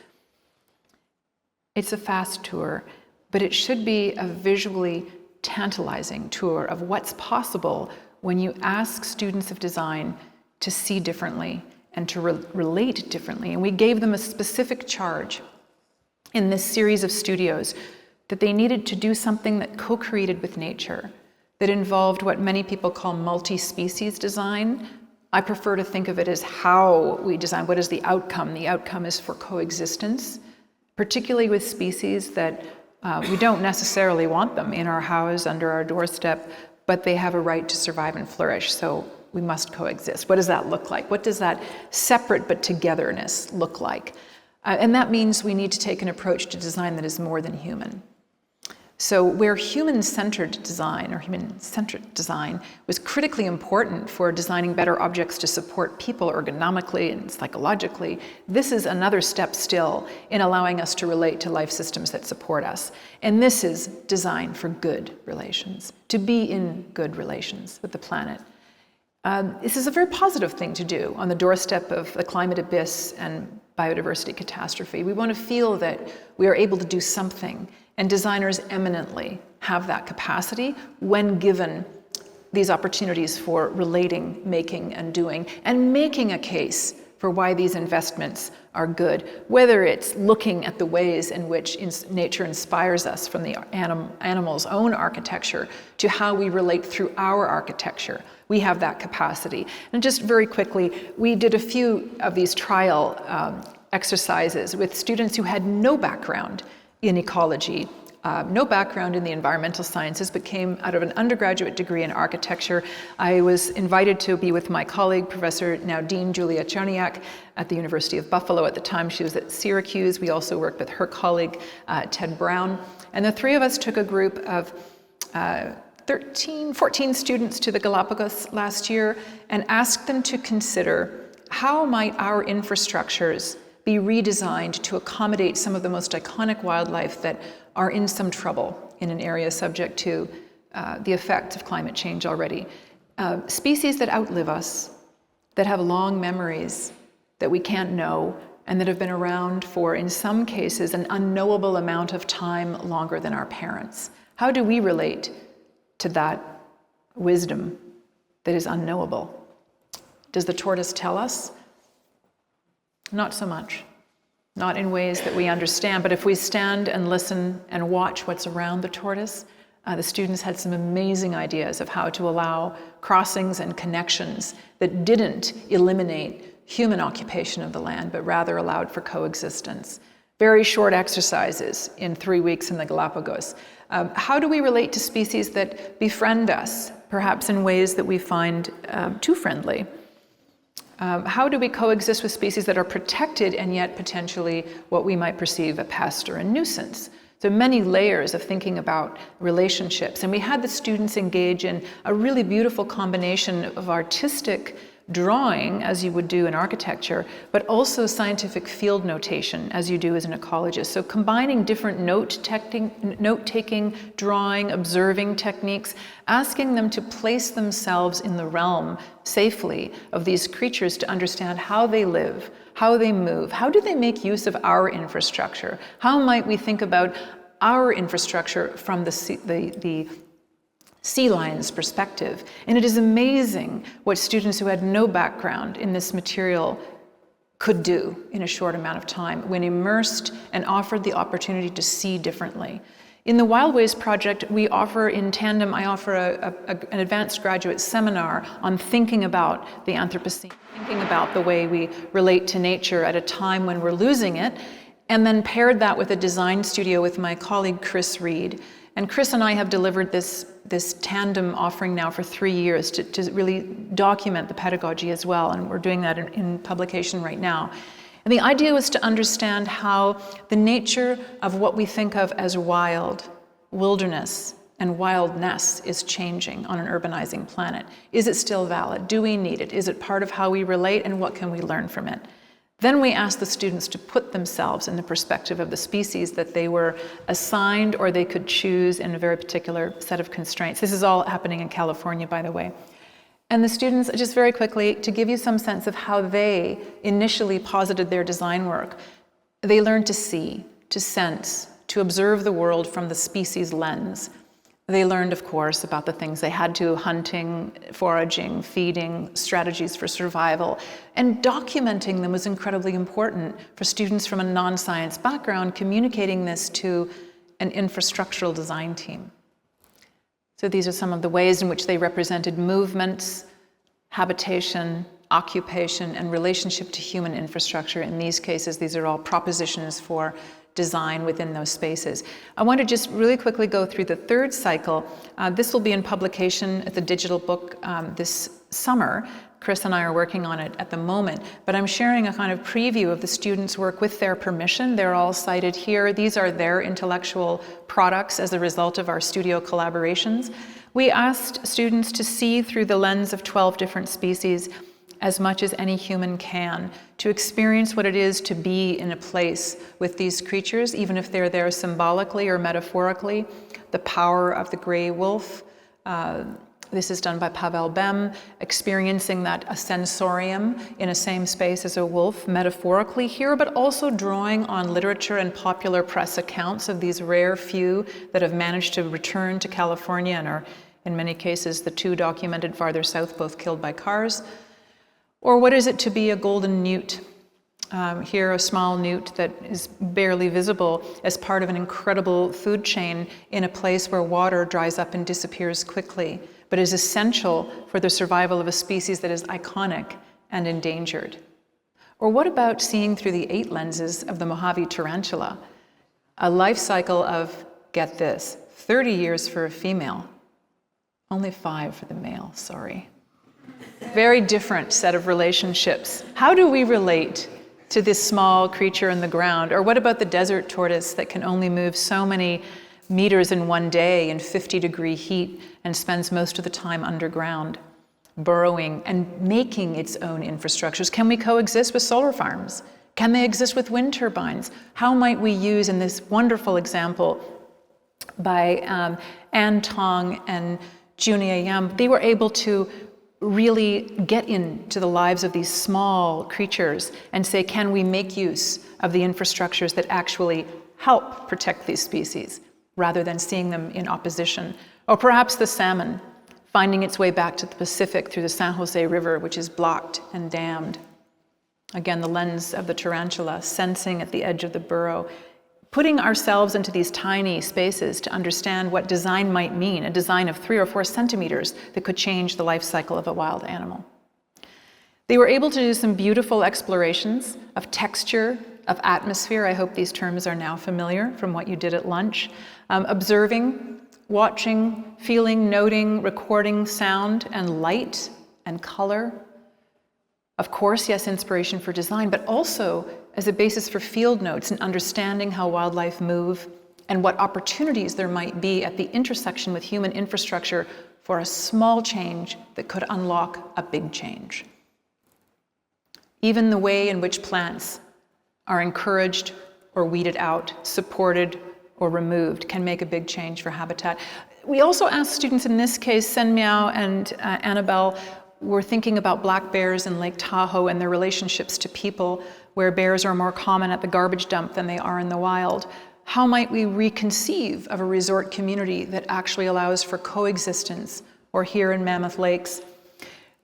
It's a fast tour, but it should be a visually tantalizing tour of what's possible when you ask students of design to see differently and to relate differently. And we gave them a specific charge in this series of studios that they needed to do something that co-created with nature, that involved what many people call multi-species design. I prefer to think of it as how we design. What is the outcome? The outcome is for coexistence, particularly with species that We don't necessarily want them in our house, under our doorstep, but they have a right to survive and flourish, so we must coexist. What does that look like? What does that separate but togetherness look like? And that means we need to take an approach to design that is more than human. So where human-centered design, or human-centric design, was critically important for designing better objects to support people ergonomically and psychologically, this is another step still in allowing us to relate to life systems that support us. And this is design for good relations, to be in good relations with the planet. This is a very positive thing to do on the doorstep of the climate abyss and biodiversity catastrophe. We want to feel that we are able to do something, and designers eminently have that capacity when given these opportunities for relating, making, and doing, and making a case for why these investments are good, whether it's looking at the ways in which nature inspires us from the animal's own architecture to how we relate through our architecture. We have that capacity. And just very quickly, we did a few of these trial exercises with students who had no background in ecology, no background in the environmental sciences, but came out of an undergraduate degree in architecture. I was invited to be with my colleague, Professor, now Dean Julia Czerniak, at the University of Buffalo. At the time, she was at Syracuse. We also worked with her colleague, Ted Brown. And the three of us took a group of 14 students to the Galapagos last year and asked them to consider how might our infrastructures be redesigned to accommodate some of the most iconic wildlife that are in some trouble in an area subject to the effects of climate change already. Species that outlive us, that have long memories that we can't know, and that have been around for, in some cases, an unknowable amount of time longer than our parents. How do we relate to that wisdom that is unknowable? Does the tortoise tell us? Not so much. Not in ways that we understand, but if we stand and listen and watch what's around the tortoise, the students had some amazing ideas of how to allow crossings and connections that didn't eliminate human occupation of the land, but rather allowed for coexistence. Very short exercises in 3 weeks in the Galapagos. How do we relate to species that befriend us, perhaps in ways that we find too friendly? How do we coexist with species that are protected and yet potentially what we might perceive a pest or a nuisance? So many layers of thinking about relationships. And we had the students engage in a really beautiful combination of artistic drawing, as you would do in architecture, but also scientific field notation, as you do as an ecologist. So combining different note-taking, drawing, observing techniques, asking them to place themselves in the realm safely of these creatures to understand how they live, how they move, how do they make use of our infrastructure, how might we think about our infrastructure from the sea lion's perspective. And it is amazing what students who had no background in this material could do in a short amount of time when immersed and offered the opportunity to see differently. In the Wildways project, we offer in tandem, I offer an advanced graduate seminar on thinking about the Anthropocene, thinking about the way we relate to nature at a time when we're losing it, and then paired that with a design studio with my colleague Chris Reed. And Chris and I have delivered this tandem offering now for 3 years to really document the pedagogy as well, and we're doing that in publication right now. And the idea was to understand how the nature of what we think of as wild, wilderness, and wildness is changing on an urbanizing planet. Is it still valid? Do we need it? Is it part of how we relate, and what can we learn from it? Then we asked the students to put themselves in the perspective of the species that they were assigned or they could choose in a very particular set of constraints. This is all happening in California, by the way. And the students, just very quickly, to give you some sense of how they initially posited their design work, they learned to see, to sense, to observe the world from the species lens. They learned, of course, about the things they had to: hunting, foraging, feeding, strategies for survival. And documenting them was incredibly important for students from a non-science background, communicating this to an infrastructural design team. So these are some of the ways in which they represented movements, habitation, occupation, and relationship to human infrastructure. In these cases, these are all propositions for design within those spaces. I want to just really quickly go through the third cycle. This will be in publication at the digital book this summer. Chris and I are working on it at the moment, but I'm sharing a kind of preview of the students' work with their permission. They're all cited here. These are their intellectual products as a result of our studio collaborations. We asked students to see through the lens of 12 different species as much as any human can, to experience what it is to be in a place with these creatures, even if they're there symbolically or metaphorically. The power of the gray wolf. This is done by Pavel Bem, experiencing that a sensorium in a same space as a wolf, metaphorically here, but also drawing on literature and popular press accounts of these rare few that have managed to return to California and are, in many cases, the two documented farther south, both killed by cars. Or what is it to be a golden newt? Here, a small newt that is barely visible as part of an incredible food chain in a place where water dries up and disappears quickly, but is essential for the survival of a species that is iconic and endangered. Or what about seeing through the 8 lenses of the Mojave tarantula? A life cycle of, get this, 30 years for a female, only 5 for the male, sorry. Very different set of relationships. How do we relate to this small creature in the ground? Or what about the desert tortoise that can only move so many meters in one day in 50-degree heat and spends most of the time underground, burrowing and making its own infrastructures? Can we coexist with solar farms? Can they exist with wind turbines? How might we use, in this wonderful example by Ann Tong and Junia Yam, they were able to really get into the lives of these small creatures and say, can we make use of the infrastructures that actually help protect these species, rather than seeing them in opposition? Or perhaps the salmon finding its way back to the Pacific through the San Jose River, which is blocked and dammed. Again, the lens of the tarantula, sensing at the edge of the burrow, putting ourselves into these tiny spaces to understand what design might mean, a design of 3 or 4 centimeters that could change the life cycle of a wild animal. They were able to do some beautiful explorations of texture, of atmosphere. I hope these terms are now familiar from what you did at lunch. Observing, watching, feeling, noting, recording sound and light and color. Of course, yes, inspiration for design, but also as a basis for field notes and understanding how wildlife move and what opportunities there might be at the intersection with human infrastructure for a small change that could unlock a big change. Even the way in which plants are encouraged or weeded out, supported or removed, can make a big change for habitat. We also asked students, in this case, Sen Miao and Annabelle, were thinking about black bears in Lake Tahoe and their relationships to people, where bears are more common at the garbage dump than they are in the wild. How might we reconceive of a resort community that actually allows for coexistence, or here in Mammoth Lakes?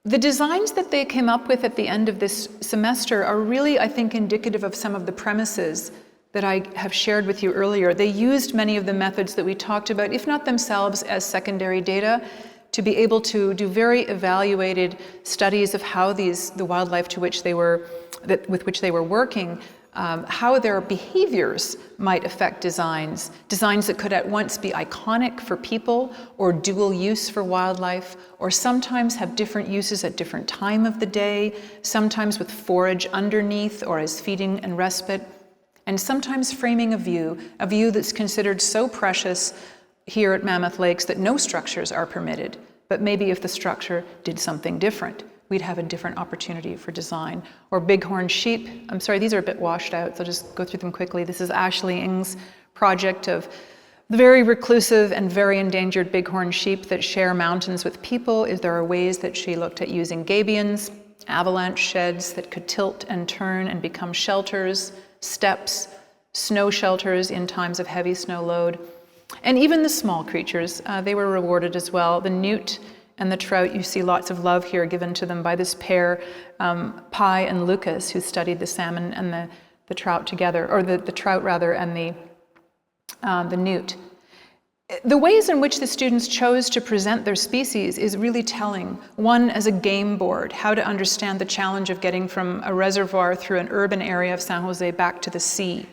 The designs that they came up with at the end of this semester are really, I think, indicative of some of the premises that I have shared with you earlier. They used many of the methods that we talked about, if not themselves as secondary data, to be able to do very evaluated studies of how the wildlife with which they were working, how their behaviors might affect designs that could at once be iconic for people or dual use for wildlife, or sometimes have different uses at different time of the day, sometimes with forage underneath or as feeding and respite, and sometimes framing a view that's considered so precious here at Mammoth Lakes that no structures are permitted, but maybe if the structure did something different, we'd have a different opportunity for design. Or bighorn sheep. I'm sorry, these are a bit washed out, so I'll just go through them quickly. This is Ashley Ng's project of the very reclusive and very endangered bighorn sheep that share mountains with people. There are ways that she looked at using gabions, avalanche sheds that could tilt and turn and become shelters, steps, snow shelters in times of heavy snow load. And even the small creatures, they were rewarded as well. The newt and the trout, you see lots of love here given to them by this pair, Pi and Lucas, who studied the salmon and the trout together, or the trout rather, and the newt. The ways in which the students chose to present their species is really telling. One, as a game board, how to understand the challenge of getting from a reservoir through an urban area of San Jose back to the sea.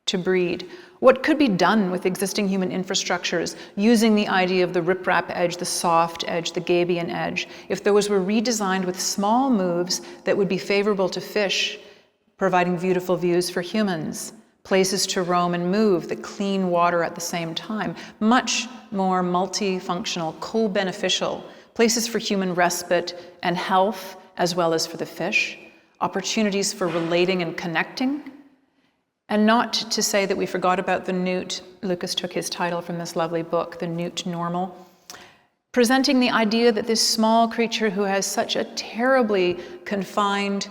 to breed? What could be done with existing human infrastructures using the idea of the riprap edge, the soft edge, the gabion edge, if those were redesigned with small moves that would be favorable to fish, providing beautiful views for humans, places to roam and move that clean water at the same time, much more multifunctional, co-beneficial, places for human respite and health as well as for the fish, opportunities for relating and connecting. And not to say that we forgot about the newt. Lucas took his title from this lovely book, The Newt Normal, presenting the idea that this small creature who has such a terribly confined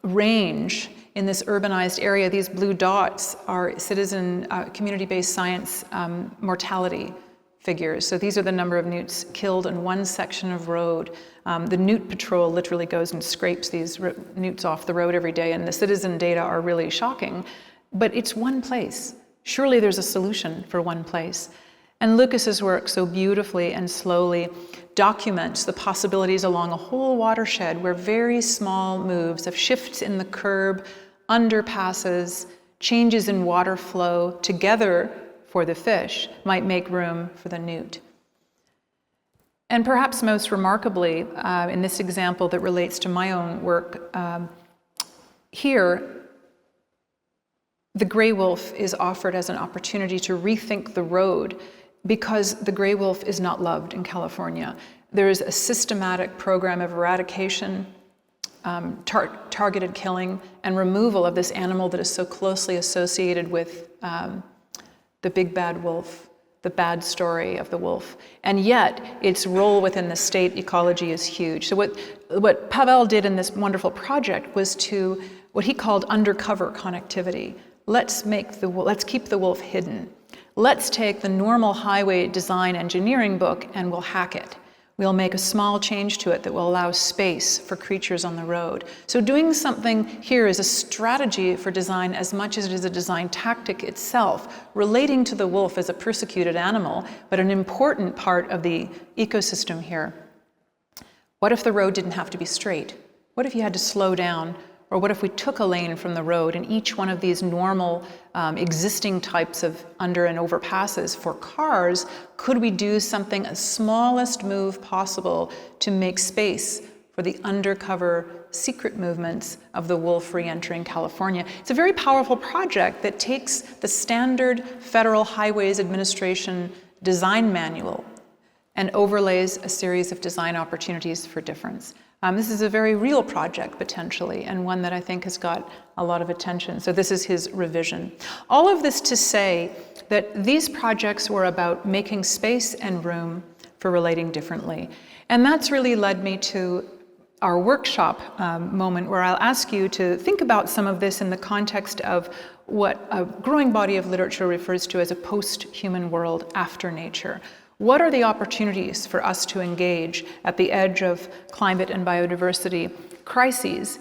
range in this urbanized area, these blue dots are citizen community-based science mortality figures. So these are the number of newts killed in one section of road. The newt patrol literally goes and scrapes these newts off the road every day, and the citizen data are really shocking. But it's one place. Surely there's a solution for one place. And Lucas's work so beautifully and slowly documents the possibilities along a whole watershed where very small moves of shifts in the curb, underpasses, changes in water flow together for the fish might make room for the newt. And perhaps most remarkably, in this example that relates to my own work, here, the gray wolf is offered as an opportunity to rethink the road because the gray wolf is not loved in California. There is a systematic program of eradication, targeted killing, and removal of this animal that is so closely associated with the big bad wolf, the bad story of the wolf. And yet, its role within the state ecology is huge. So what Pavel did in this wonderful project was to what he called undercover connectivity. Let's keep the wolf hidden. Let's take the normal highway design engineering book and we'll hack it. We'll make a small change to it that will allow space for creatures on the road. So doing something here is a strategy for design as much as it is a design tactic itself, relating to the wolf as a persecuted animal, but an important part of the ecosystem here. What if the road didn't have to be straight? What if you had to slow down? Or what if we took a lane from the road and each one of these normal existing types of under and overpasses for cars, could we do something, a smallest move possible to make space for the undercover secret movements of the wolf re-entering California? It's a very powerful project that takes the standard Federal Highways Administration design manual and overlays a series of design opportunities for difference. This is a very real project, potentially, and one that I think has got a lot of attention. So this is his revision. All of this to say that these projects were about making space and room for relating differently. And that's really led me to our workshop moment, where I'll ask you to think about some of this in the context of what a growing body of literature refers to as a post-human world after nature. What are the opportunities for us to engage at the edge of climate and biodiversity crises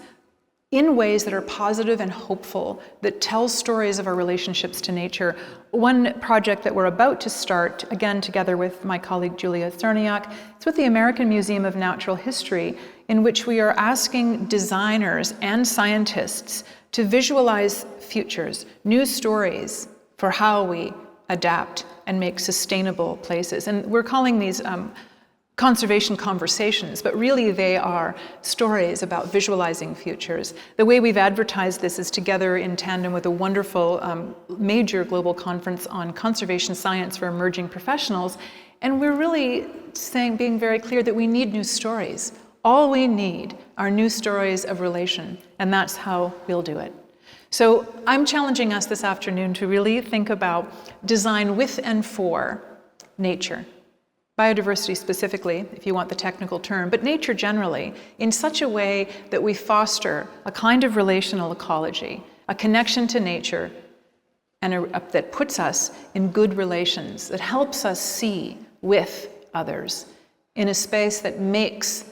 in ways that are positive and hopeful, that tell stories of our relationships to nature? One project that we're about to start, again together with my colleague Julia Cerniak, it's with the American Museum of Natural History, in which we are asking designers and scientists to visualize futures, new stories for how we adapt and make sustainable places. And we're calling these conservation conversations, but really they are stories about visualizing futures. The way we've advertised this is together in tandem with a wonderful major global conference on conservation science for emerging professionals. And we're really being very clear that we need new stories. All we need are new stories of relation, and that's how we'll do it. So I'm challenging us this afternoon to really think about design with and for nature. Biodiversity specifically, if you want the technical term, but nature generally, in such a way that we foster a kind of relational ecology, a connection to nature, and that puts us in good relations, that helps us see with others in a space that makes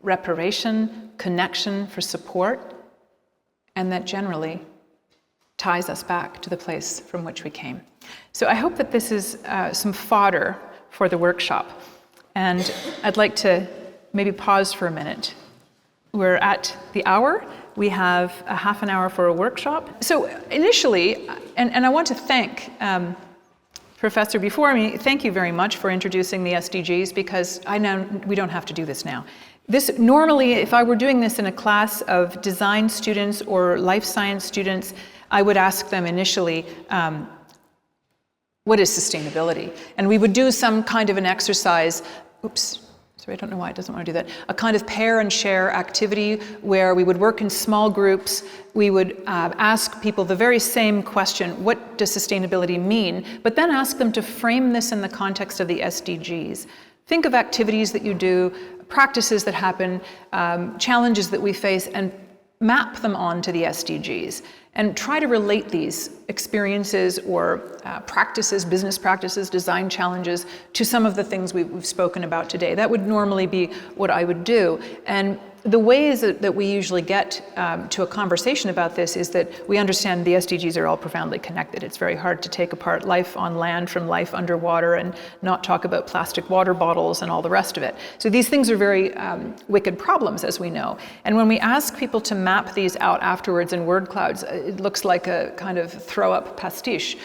reparation, connection for support, and that generally ties us back to the place from which we came. So I hope that this is some fodder for the workshop. And I'd like to maybe pause for a minute. We're at the hour. we have a half an hour for a workshop. So initially, and I want to thank Professor before me, thank you very much for introducing the SDGs, because I know we don't have to do this now. This normally, if I were doing this in a class of design students or life science students, I would ask them initially, what is sustainability? And we would do some kind of an exercise, I don't know why it doesn't want to do that, a kind of pair and share activity where we would work in small groups. We would ask people the very same question, what does sustainability mean? But then ask them to frame this in the context of the SDGs. Think of activities that you do, practices that happen, challenges that we face, and map them onto the SDGs. And try to relate these experiences or practices, business practices, design challenges, to some of the things we've spoken about today. That would normally be what I would do. And the ways that we usually get to a conversation about this is that we understand the SDGs are all profoundly connected. It's very hard to take apart life on land from life underwater and not talk about plastic water bottles and all the rest of it. So these things are very wicked problems, as we know. And when we ask people to map these out afterwards in word clouds, it looks like a kind of throw-up pastiche.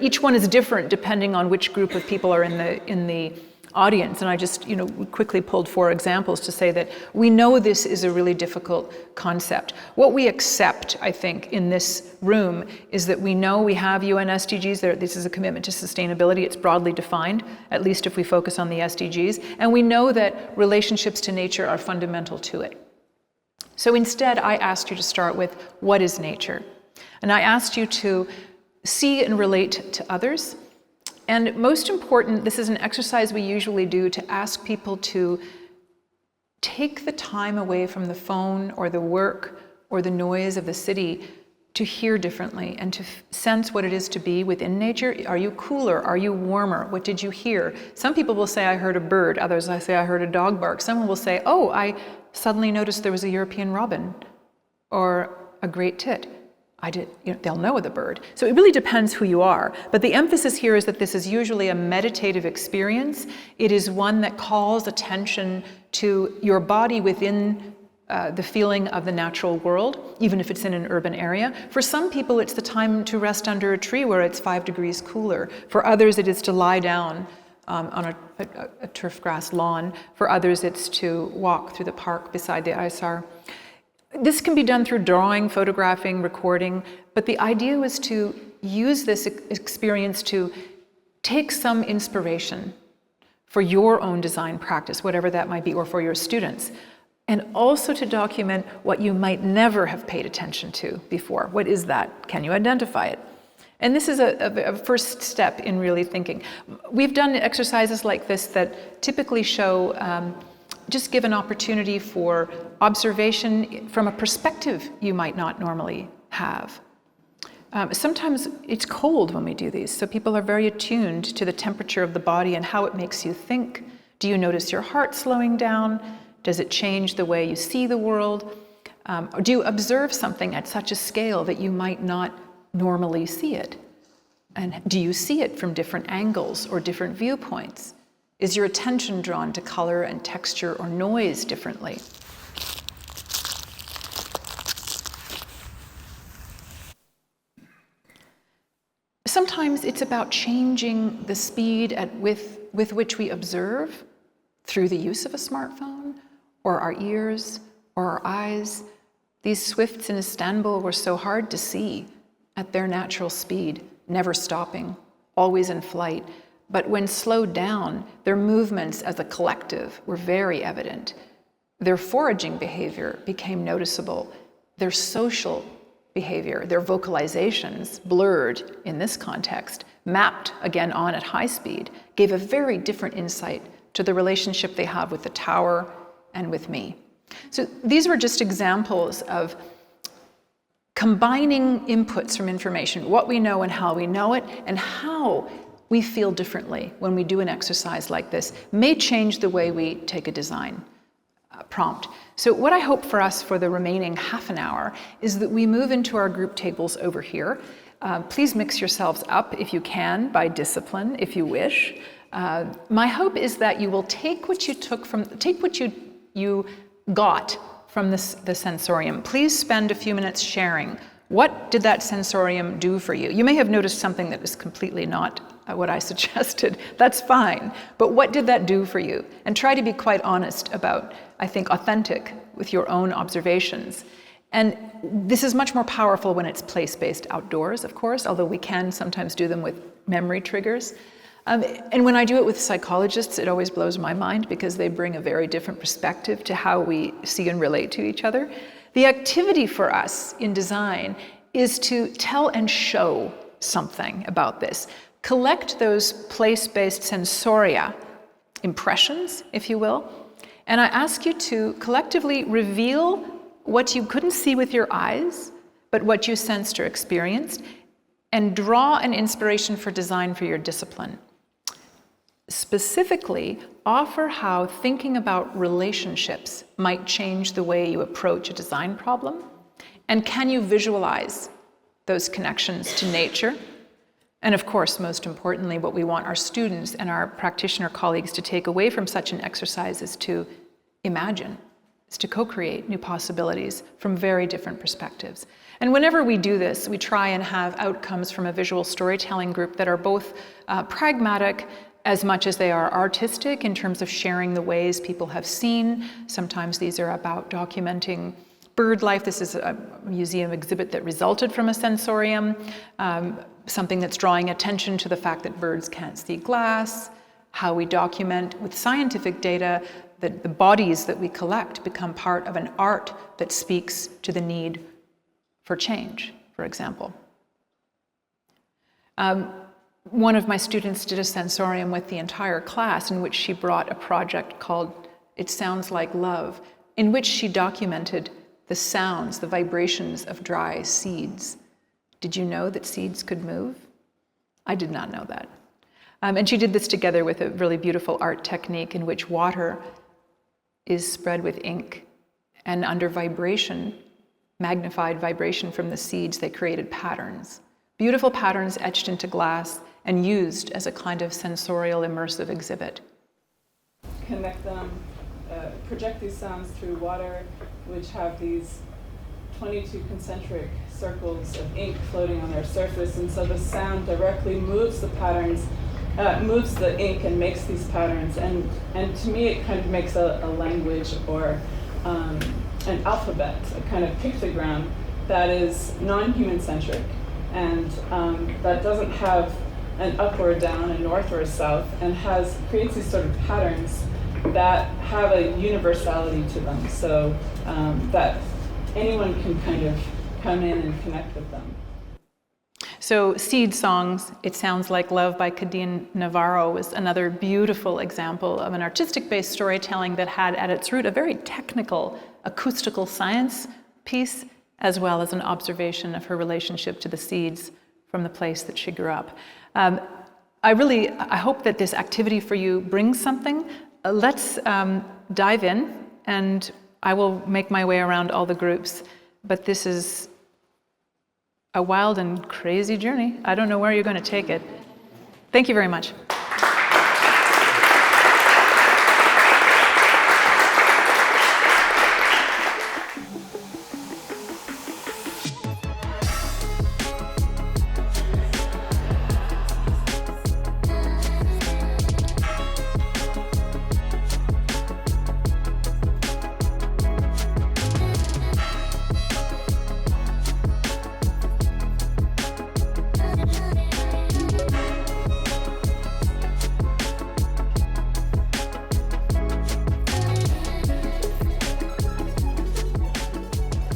Each one is different depending on which group of people are in the audience. And I just quickly pulled 4 examples to say that we know this is a really difficult concept. What we accept, I think, in this room is that we know we have UN SDGs. This is a commitment to sustainability. It's broadly defined, at least if we focus on the SDGs. And we know that relationships to nature are fundamental to it. So instead, I asked you to start with, what is nature? And I asked you to see and relate to others. And most important, this is an exercise we usually do to ask people to take the time away from the phone or the work or the noise of the city to hear differently and to sense what it is to be within nature. Are you cooler? Are you warmer? What did you hear? Some people will say, I heard a bird. Others, I say, I heard a dog bark. Someone will say, oh, I suddenly noticed there was a European robin or a great tit. They'll know the bird. So it really depends who you are. But the emphasis here is that this is usually a meditative experience. It is one that calls attention to your body within the feeling of the natural world, even if it's in an urban area. For some people, it's the time to rest under a tree where it's 5 degrees cooler. For others, it is to lie down on a turf grass lawn. For others, it's to walk through the park beside the ISAR. This can be done through drawing, photographing, recording, but the idea was to use this experience to take some inspiration for your own design practice, whatever that might be, or for your students, and also to document what you might never have paid attention to before. What is that? Can you identify it? And this is a first step in really thinking. We've done exercises like this that typically show just give an opportunity for observation from a perspective you might not normally have. Sometimes it's cold when we do these, so people are very attuned to the temperature of the body and how it makes you think. Do you notice your heart slowing down? Does it change the way you see the world? Or do you observe something at such a scale that you might not normally see it? And do you see it from different angles or different viewpoints? Is your attention drawn to color and texture or noise differently? Sometimes it's about changing the speed with which we observe through the use of a smartphone, or our ears, or our eyes. These swifts in Istanbul were so hard to see at their natural speed, never stopping, always in flight. But when slowed down, their movements as a collective were very evident. Their foraging behavior became noticeable. Their social behavior, their vocalizations, blurred in this context, mapped again on at high speed, gave a very different insight to the relationship they have with the tower and with me. So these were just examples of combining inputs from information, what we know and how we know it, and how we feel differently when we do an exercise like this may change the way we take a design prompt. So what I hope for us for the remaining half an hour is that we move into our group tables over here. Please mix yourselves up if you can, by discipline, if you wish. My hope is that you will take what you got from the sensorium, please spend a few minutes sharing. What did that sensorium do for you? You may have noticed something that was completely not what I suggested. That's fine. But what did that do for you? And try to be quite honest about, I think, authentic with your own observations. And this is much more powerful when it's place-based outdoors, of course, although we can sometimes do them with memory triggers. And when I do it with psychologists, it always blows my mind because they bring a very different perspective to how we see and relate to each other. The activity for us in design is to tell and show something about this. Collect those place-based sensoria, impressions, if you will, and I ask you to collectively reveal what you couldn't see with your eyes, but what you sensed or experienced, and draw an inspiration for design for your discipline. Specifically, offer how thinking about relationships might change the way you approach a design problem, and can you visualize those connections to nature? And of course, most importantly, what we want our students and our practitioner colleagues to take away from such an exercise is to imagine, is to co-create new possibilities from very different perspectives. And whenever we do this, we try and have outcomes from a visual storytelling group that are both pragmatic as much as they are artistic in terms of sharing the ways people have seen. Sometimes these are about documenting bird life. This is a museum exhibit that resulted from a sensorium, something that's drawing attention to the fact that birds can't see glass, how we document with scientific data that the bodies that we collect become part of an art that speaks to the need for change, for example. One of my students did a sensorium with the entire class in which she brought a project called It Sounds Like Love, in which she documented the sounds, the vibrations of dry seeds. Did you know that seeds could move? I did not know that. And she did this together with a really beautiful art technique in which water is spread with ink, and under vibration, magnified vibration from the seeds, they created patterns. Beautiful patterns etched into glass and used as a kind of sensorial immersive exhibit. Connect them, project these sounds through water, which have these 22 concentric circles of ink floating on their surface, and so the sound directly moves the patterns, moves the ink and makes these patterns, and to me it kind of makes a language or an alphabet, a kind of pictogram that is non-human centric, and that doesn't have an up or a down, a north or a south, and creates these sort of patterns that have a universality to them, so that anyone can kind of come in and connect with them. So Seed Songs, It Sounds Like Love by Cadine Navarro was another beautiful example of an artistic-based storytelling that had at its root a very technical acoustical science piece, as well as an observation of her relationship to the seeds from the place that she grew up. I hope that this activity for you brings something. Let's dive in, and I will make my way around all the groups, but this is a wild and crazy journey. I don't know where you're going to take it. Thank you very much.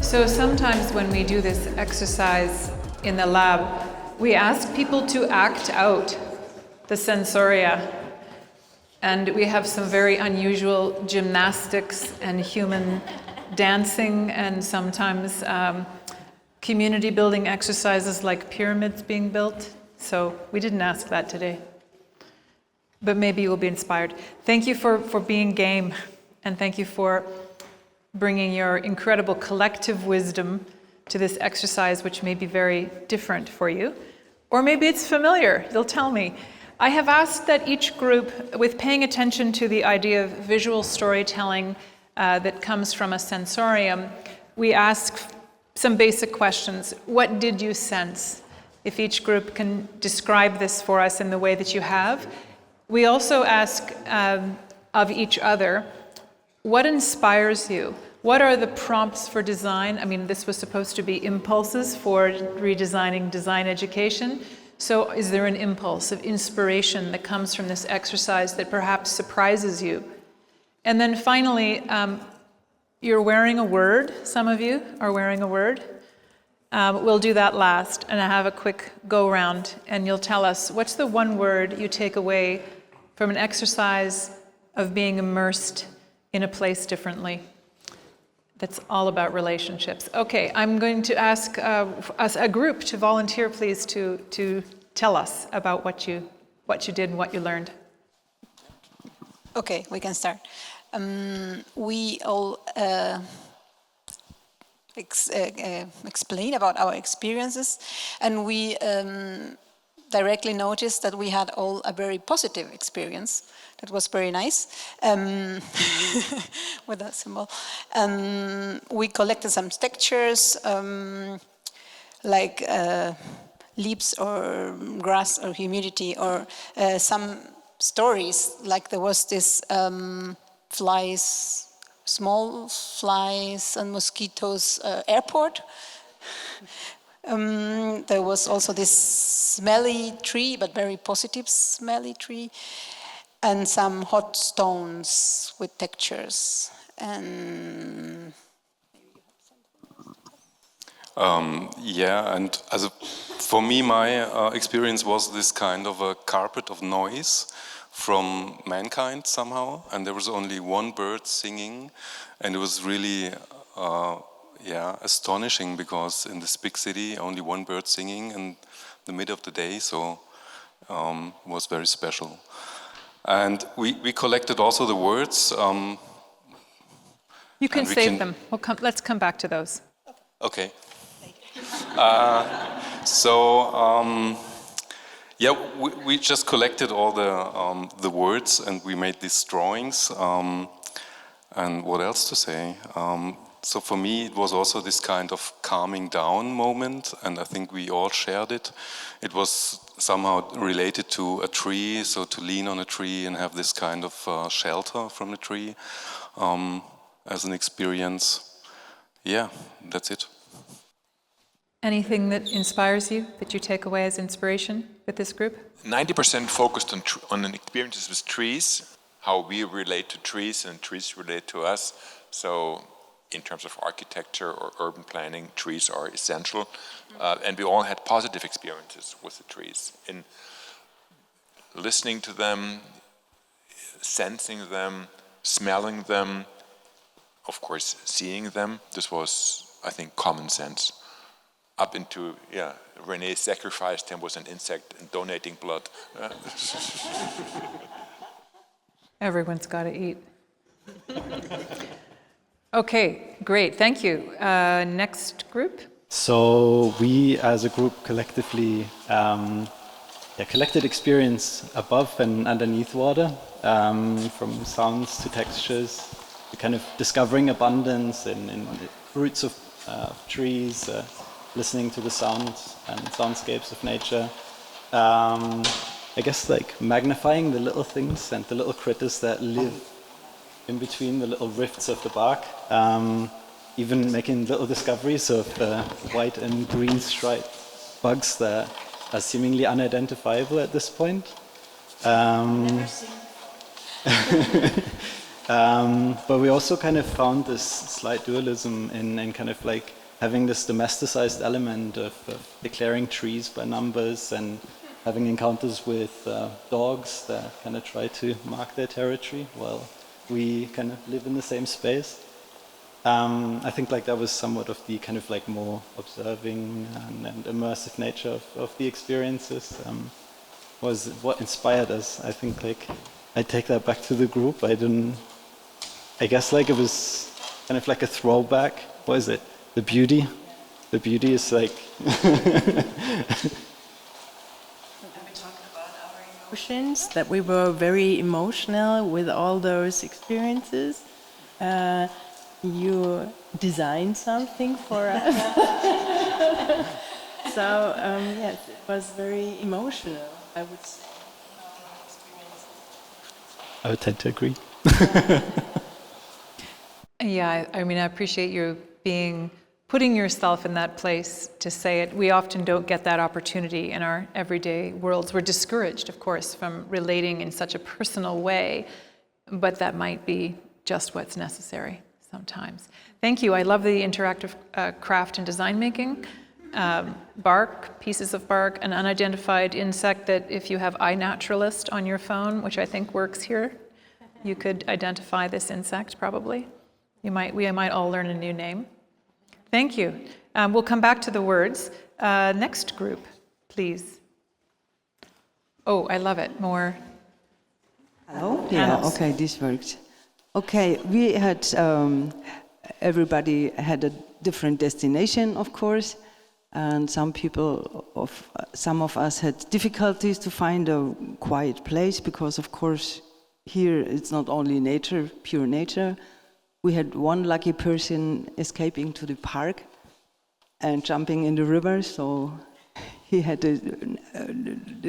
So sometimes when we do this exercise in the lab, we ask people to act out the sensoria. And we have some very unusual gymnastics and human dancing, and sometimes community building exercises like pyramids being built. So we didn't ask that today. But maybe you will be inspired. Thank you for being game, and thank you for bringing your incredible collective wisdom to this exercise, which may be very different for you. Or maybe it's familiar, you'll tell me. I have asked that each group, with paying attention to the idea of visual storytelling that comes from a sensorium, we ask some basic questions. What did you sense? If each group can describe this for us in the way that you have. We also ask of each other, what inspires you? What are the prompts for design? I mean, this was supposed to be impulses for redesigning design education. So is there an impulse of inspiration that comes from this exercise that perhaps surprises you? And then finally, you're wearing a word. Some of you are wearing a word. We'll do that last, and I have a quick go-round, and you'll tell us what's the one word you take away from an exercise of being immersed in a place differently. That's all about relationships. Okay, I'm going to ask us a group to volunteer, please, to tell us about what you did and what you learned. Okay, we can start. We all explain about our experiences, and we directly noticed that we had all a very positive experience. That was very nice, with that symbol. We collected some textures, like leaves or grass or humidity, or some stories, like there was this flies, small flies and mosquitoes airport. There was also this smelly tree, but very positive smelly tree, and some hot stones with textures. And yeah, and for me, my experience was this kind of a carpet of noise from mankind somehow, and there was only one bird singing, and it was really astonishing, because in this big city only one bird singing in the middle of the day, so it was very special. And we collected also the words. You can save them. Let's come back to those. Okay. We just collected all the words, and we made these drawings. And what else to say? So for me, it was also this kind of calming down moment, and I think we all shared it. It was somehow related to a tree, so to lean on a tree and have this kind of shelter from the tree as an experience. Yeah, that's it. Anything that inspires you, that you take away as inspiration with this group? 90% focused on experiences with trees, how we relate to trees and trees relate to us. So in terms of architecture or urban planning, trees are essential. And we all had positive experiences with the trees in listening to them, sensing them, smelling them, of course, seeing them. This was, I think, common sense. Up into, René sacrificed him with an insect and donating blood. Everyone's got to eat. Okay, great, thank you. Next group. So we, as a group, collectively collected experience above and underneath water, from sounds to textures, to kind of discovering abundance in roots of trees, listening to the sounds and soundscapes of nature. I guess like magnifying the little things and the little critters that live in between the little rifts of the bark. Even making little discoveries of white and green striped bugs that are seemingly unidentifiable at this point. But we also kind of found this slight dualism in kind of like having this domesticized element of declaring trees by numbers and having encounters with dogs that kind of try to mark their territory while we kind of live in the same space. I think like that was somewhat of the kind of like more observing and immersive nature of the experiences, was what inspired us. I think like I take that back to the group. I guess like it was kind of like a throwback. What is it? The beauty is like emotions, that we were very emotional with all those experiences, you designed something for us. So yes, it was very emotional, I would say. I would tend to agree. Yeah, I mean, I appreciate you putting yourself in that place to say it. We often don't get that opportunity in our everyday worlds. We're discouraged, of course, from relating in such a personal way, but that might be just what's necessary sometimes. Thank you. I love the interactive craft and design making. Bark, pieces of bark, an unidentified insect that if you have iNaturalist on your phone, which I think works here, you could identify this insect probably. We might all learn a new name. Thank you. We'll come back to the words. Next group, please. Oh, I love it. More. Hello? Yeah, okay, this works. Okay, we had, everybody had a different destination, of course, and some of us had difficulties to find a quiet place because, of course, here it's not only nature, pure nature. We had one lucky person escaping to the park and jumping in the river, so he had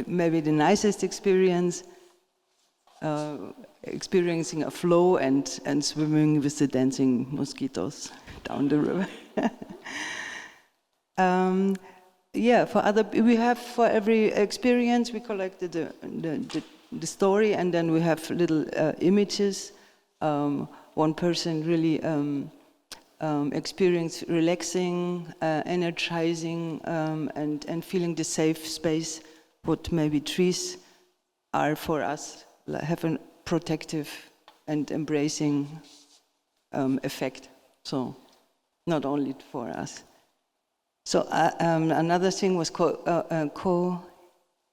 maybe the nicest experience, experiencing a flow and swimming with the dancing mosquitoes down the river. Yeah, for every experience we collected the story, and then we have little images. One person really experienced relaxing, energizing, and feeling the safe space. What maybe trees are for us, have a protective and embracing effect. So, not only for us. So another thing was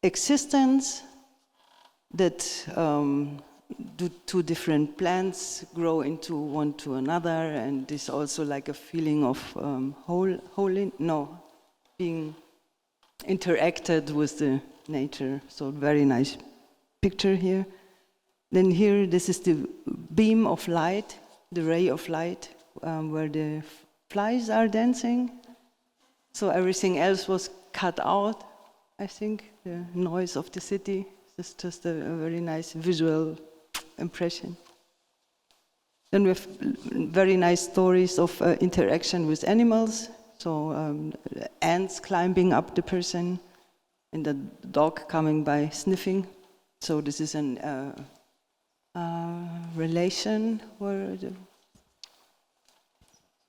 coexistence, that two different plants grow into one to another, and this also like a feeling of being interacted with the nature. So very nice picture here. Then here, this is the beam of light, the ray of light, where the flies are dancing. So everything else was cut out, I think, the noise of the city. It's just a very nice visual impression. Then we have very nice stories of interaction with animals. So ants climbing up the person and the dog coming by sniffing. So this is an relation where the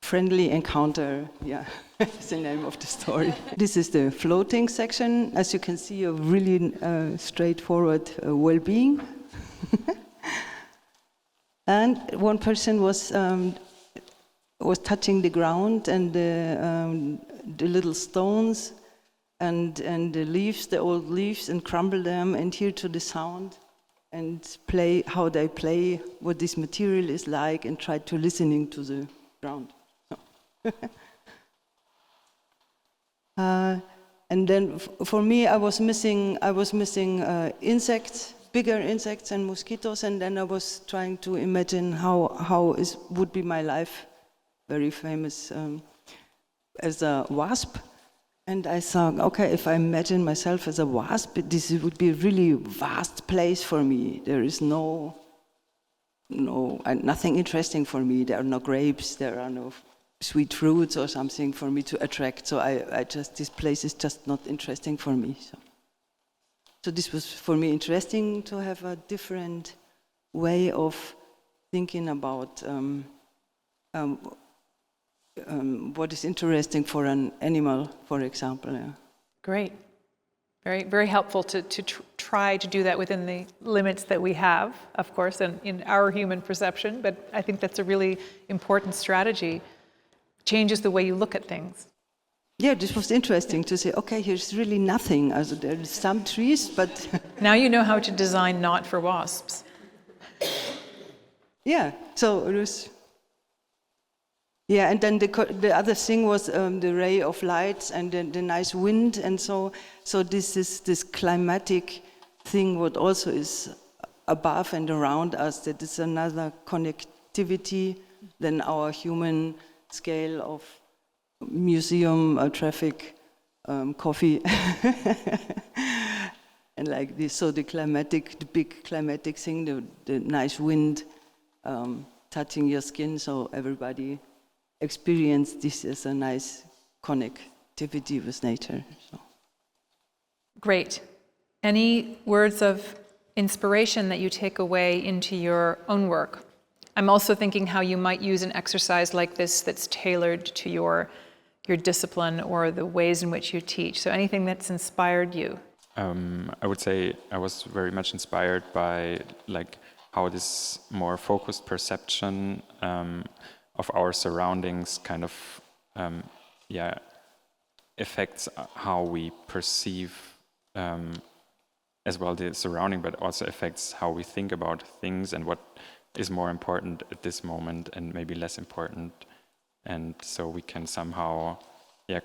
friendly encounter, yeah, is the name of the story. This is the floating section. As you can see, a really straightforward well-being. And one person was touching the ground and the little stones and the leaves, the old leaves, and crumble them and hear to the sound and play how they play, what this material is like, and try to listening to the ground. And then for me, I was missing insects, bigger insects and mosquitoes, and then I was trying to imagine how would be my life, very famous as a wasp. And I thought, okay, if I imagine myself as a wasp, this would be a really vast place for me. There is nothing interesting for me. There are no grapes, there are no sweet fruits or something for me to attract. So this place is just not interesting for me. So this was for me interesting to have a different way of thinking about what is interesting for an animal, for example. Yeah. Great. Very, very helpful to try to do that within the limits that we have, of course, and in our human perception. But I think that's a really important strategy. Changes the way you look at things. Yeah, this was interesting to say, okay, here's really nothing. There are some trees, but... Now you know how to design not for wasps. Yeah, so it was... Yeah, and then the other thing was the ray of light and the nice wind, and so this climatic thing, what also is above and around us, that is another connectivity than our human scale of museum, traffic, coffee, and like this. So the big climatic thing, the nice wind touching your skin, so everybody experience this as a nice connectivity with nature. So. Great. Any words of inspiration that you take away into your own work? I'm also thinking how you might use an exercise like this that's tailored to your discipline or the ways in which you teach. So anything that's inspired you? I would say I was very much inspired by like how this more focused perception of our surroundings kind of affects how we perceive as well the surrounding, but also affects how we think about things and what is more important at this moment and maybe less important. And so we can somehow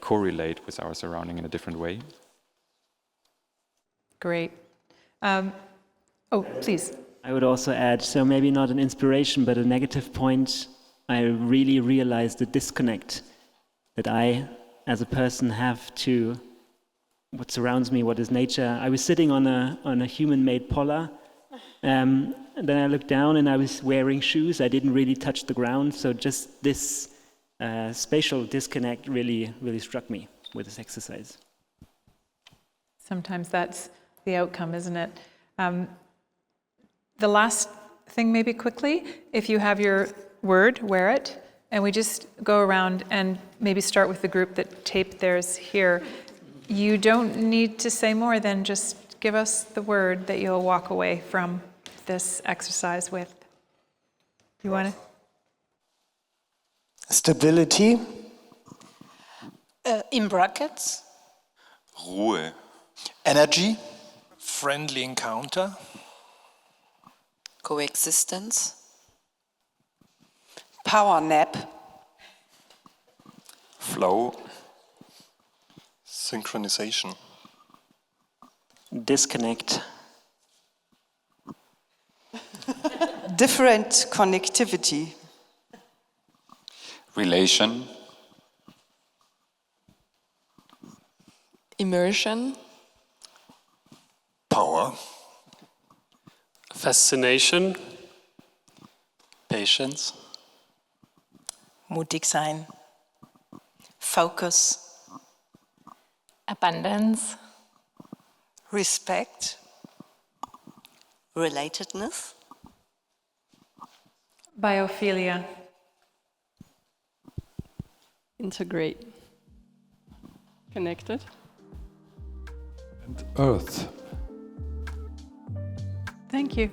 correlate with our surrounding in a different way. Great. Please. I would also add, so maybe not an inspiration, but a negative point. I really realized the disconnect that I, as a person, have to what surrounds me, what is nature. I was sitting on a human-made polar, and then I looked down and I was wearing shoes. I didn't really touch the ground, so just this spatial disconnect really struck me with this exercise. Sometimes that's the outcome, isn't it? The last thing, maybe quickly, if you have your word, wear it, and we just go around and maybe start with the group that taped theirs here. You don't need to say more than just give us the word that you'll walk away from this exercise with. You want to? Stability. In brackets. Ruhe. Energy. Friendly encounter. Coexistence. Power nap. Flow. Synchronization. Disconnect. Different connectivity. Relation. Immersion. Power. Fascination. Patience. Mutig sein. Focus. Abundance. Respect. Relatedness. Biophilia. Integrate. Connected. And earth. Thank you.